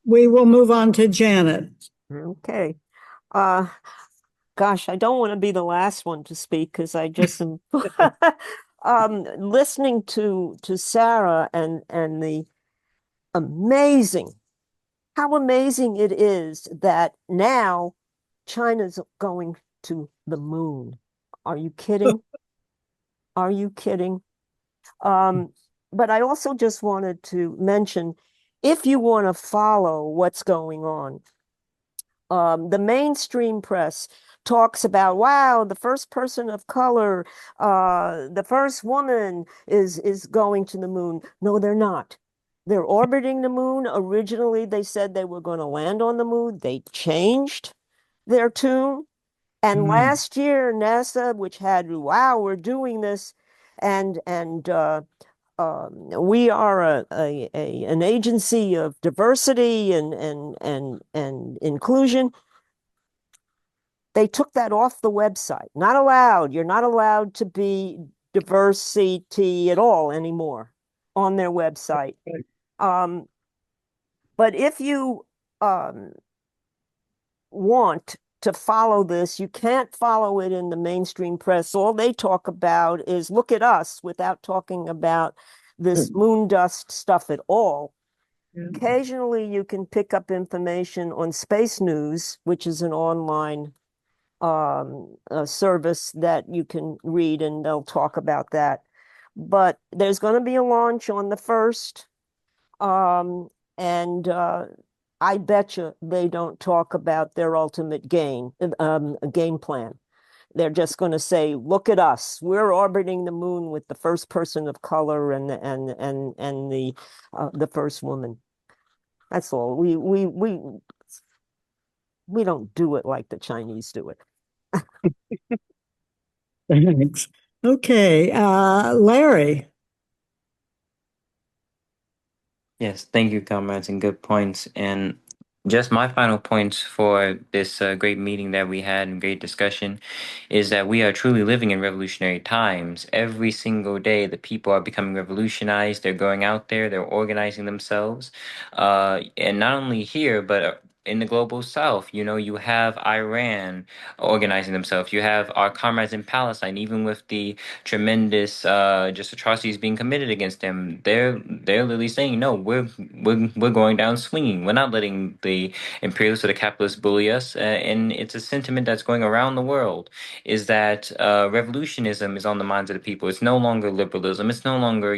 We will move on to Janet. Okay. Uh, gosh, I don't want to be the last one to speak because I just am listening to Sarah and the amazing, how amazing it is that now China's going to the moon. Are you kidding? Are you kidding? But I also just wanted to mention, if you want to follow what's going on, the mainstream press talks about, wow, the first person of color, the first woman is going to the moon. No, they're not. They're orbiting the moon. Originally, they said they were going to land on the moon. They changed their tune. And last year, NASA, which had, wow, we're doing this, and we are an agency of diversity and inclusion. They took that off the website. Not allowed. You're not allowed to be diversity at all anymore on their website. But if you want to follow this, you can't follow it in the mainstream press. All they talk about is look at us without talking about this moon dust stuff at all. Occasionally, you can pick up information on Space News, which is an online a service that you can read, and they'll talk about that. But there's going to be a launch on the 1st. And I bet you they don't talk about their ultimate game plan. They're just going to say, "Look at us. We're orbiting the moon with the first person of color and the first woman." That's all. We don't do it like the Chinese do it. Thanks. Okay, Larry. Yes, thank you, comrades, and good points. And just my final points for this great meeting that we had and great discussion is that we are truly living in revolutionary times. Every single day, the people are becoming revolutionized. They're going out there, they're organizing themselves. And not only here, but in the global south, you have Iran organizing themselves. You have our comrades in Palestine, even with the tremendous just atrocities being committed against them. They're literally saying, no, we're going down swinging. We're not letting the imperialists or the capitalists bully us. And it's a sentiment that's going around the world. Is that revolutionism is on the minds of the people. It's no longer liberalism. It's no longer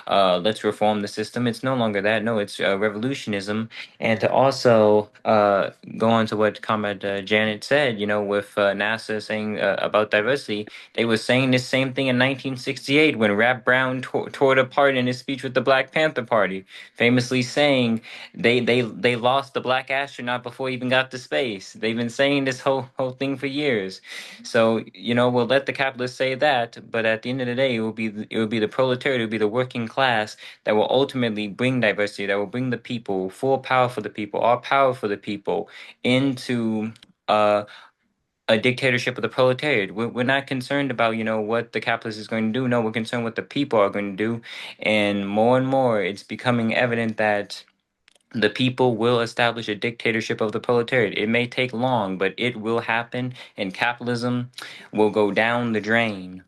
let's reform the system. It's no longer that. No, it's revolutionism. And to also go on to what Comrade Janet said, with NASA saying about diversity, they were saying the same thing in 1968 when Rap Brown tore it apart in his speech with the Black Panther Party, famously saying they lost the black astronaut before he even got to space. They've been saying this whole thing for years. So we'll let the capitalists say that, but at the end of the day, it will be the proletariat, it will be the working class that will ultimately bring diversity, that will bring the people, full power for the people, all power for the the people into a dictatorship of the proletariat. We're not concerned about, what the capitalist is going to do. No, we're concerned what the people are going to do. And more, it's becoming evident that the people will establish a dictatorship of the proletariat. It may take long, but it will happen, and capitalism will go down the drain.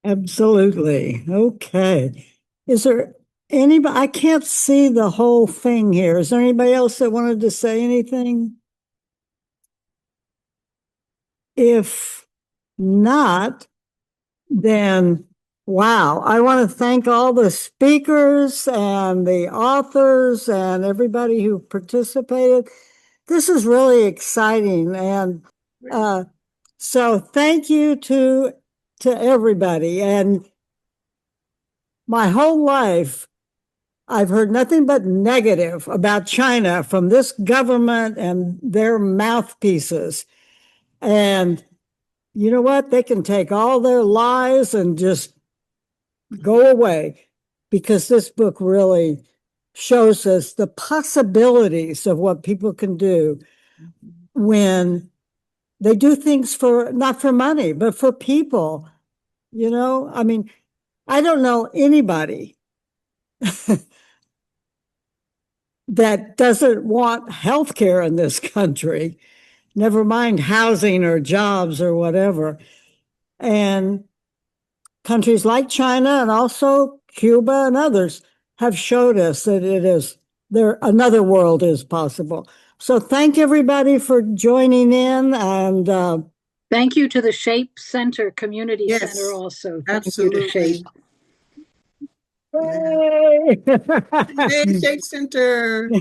Absolutely. Okay. Is there anybody? I can't see the whole thing here. Is there anybody else that wanted to say anything? If not, then wow. I want to thank all the speakers and the authors and everybody who participated. This is really exciting. And so thank you to everybody. And my whole life, I've heard nothing but negative about China from this government and their mouthpieces. And you know what? They can take all their lies and just go away, because this book really shows us the possibilities of what people can do when they do things for not for money, but for people. I mean, I don't know anybody that doesn't want health care in this country, never mind housing or jobs or whatever. And countries like China and also Cuba and others have showed us that another world is possible. So thank everybody for joining in, and Thank you to the Shape Center, Community Yes, Center also. Thank you to absolutely. Shape. Yay! Hey, Shape Center.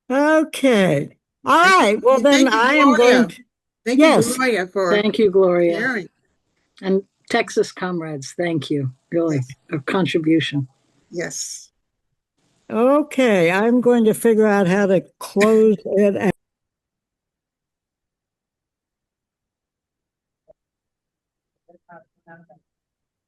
Okay. All right. Well, then Thank you, I am Gloria. going to. Thank Yes. you, Gloria, for Thank you, Gloria. sharing. And Texas comrades, thank you. Really, a contribution. Yes. Okay. I'm going to figure out how to close it out.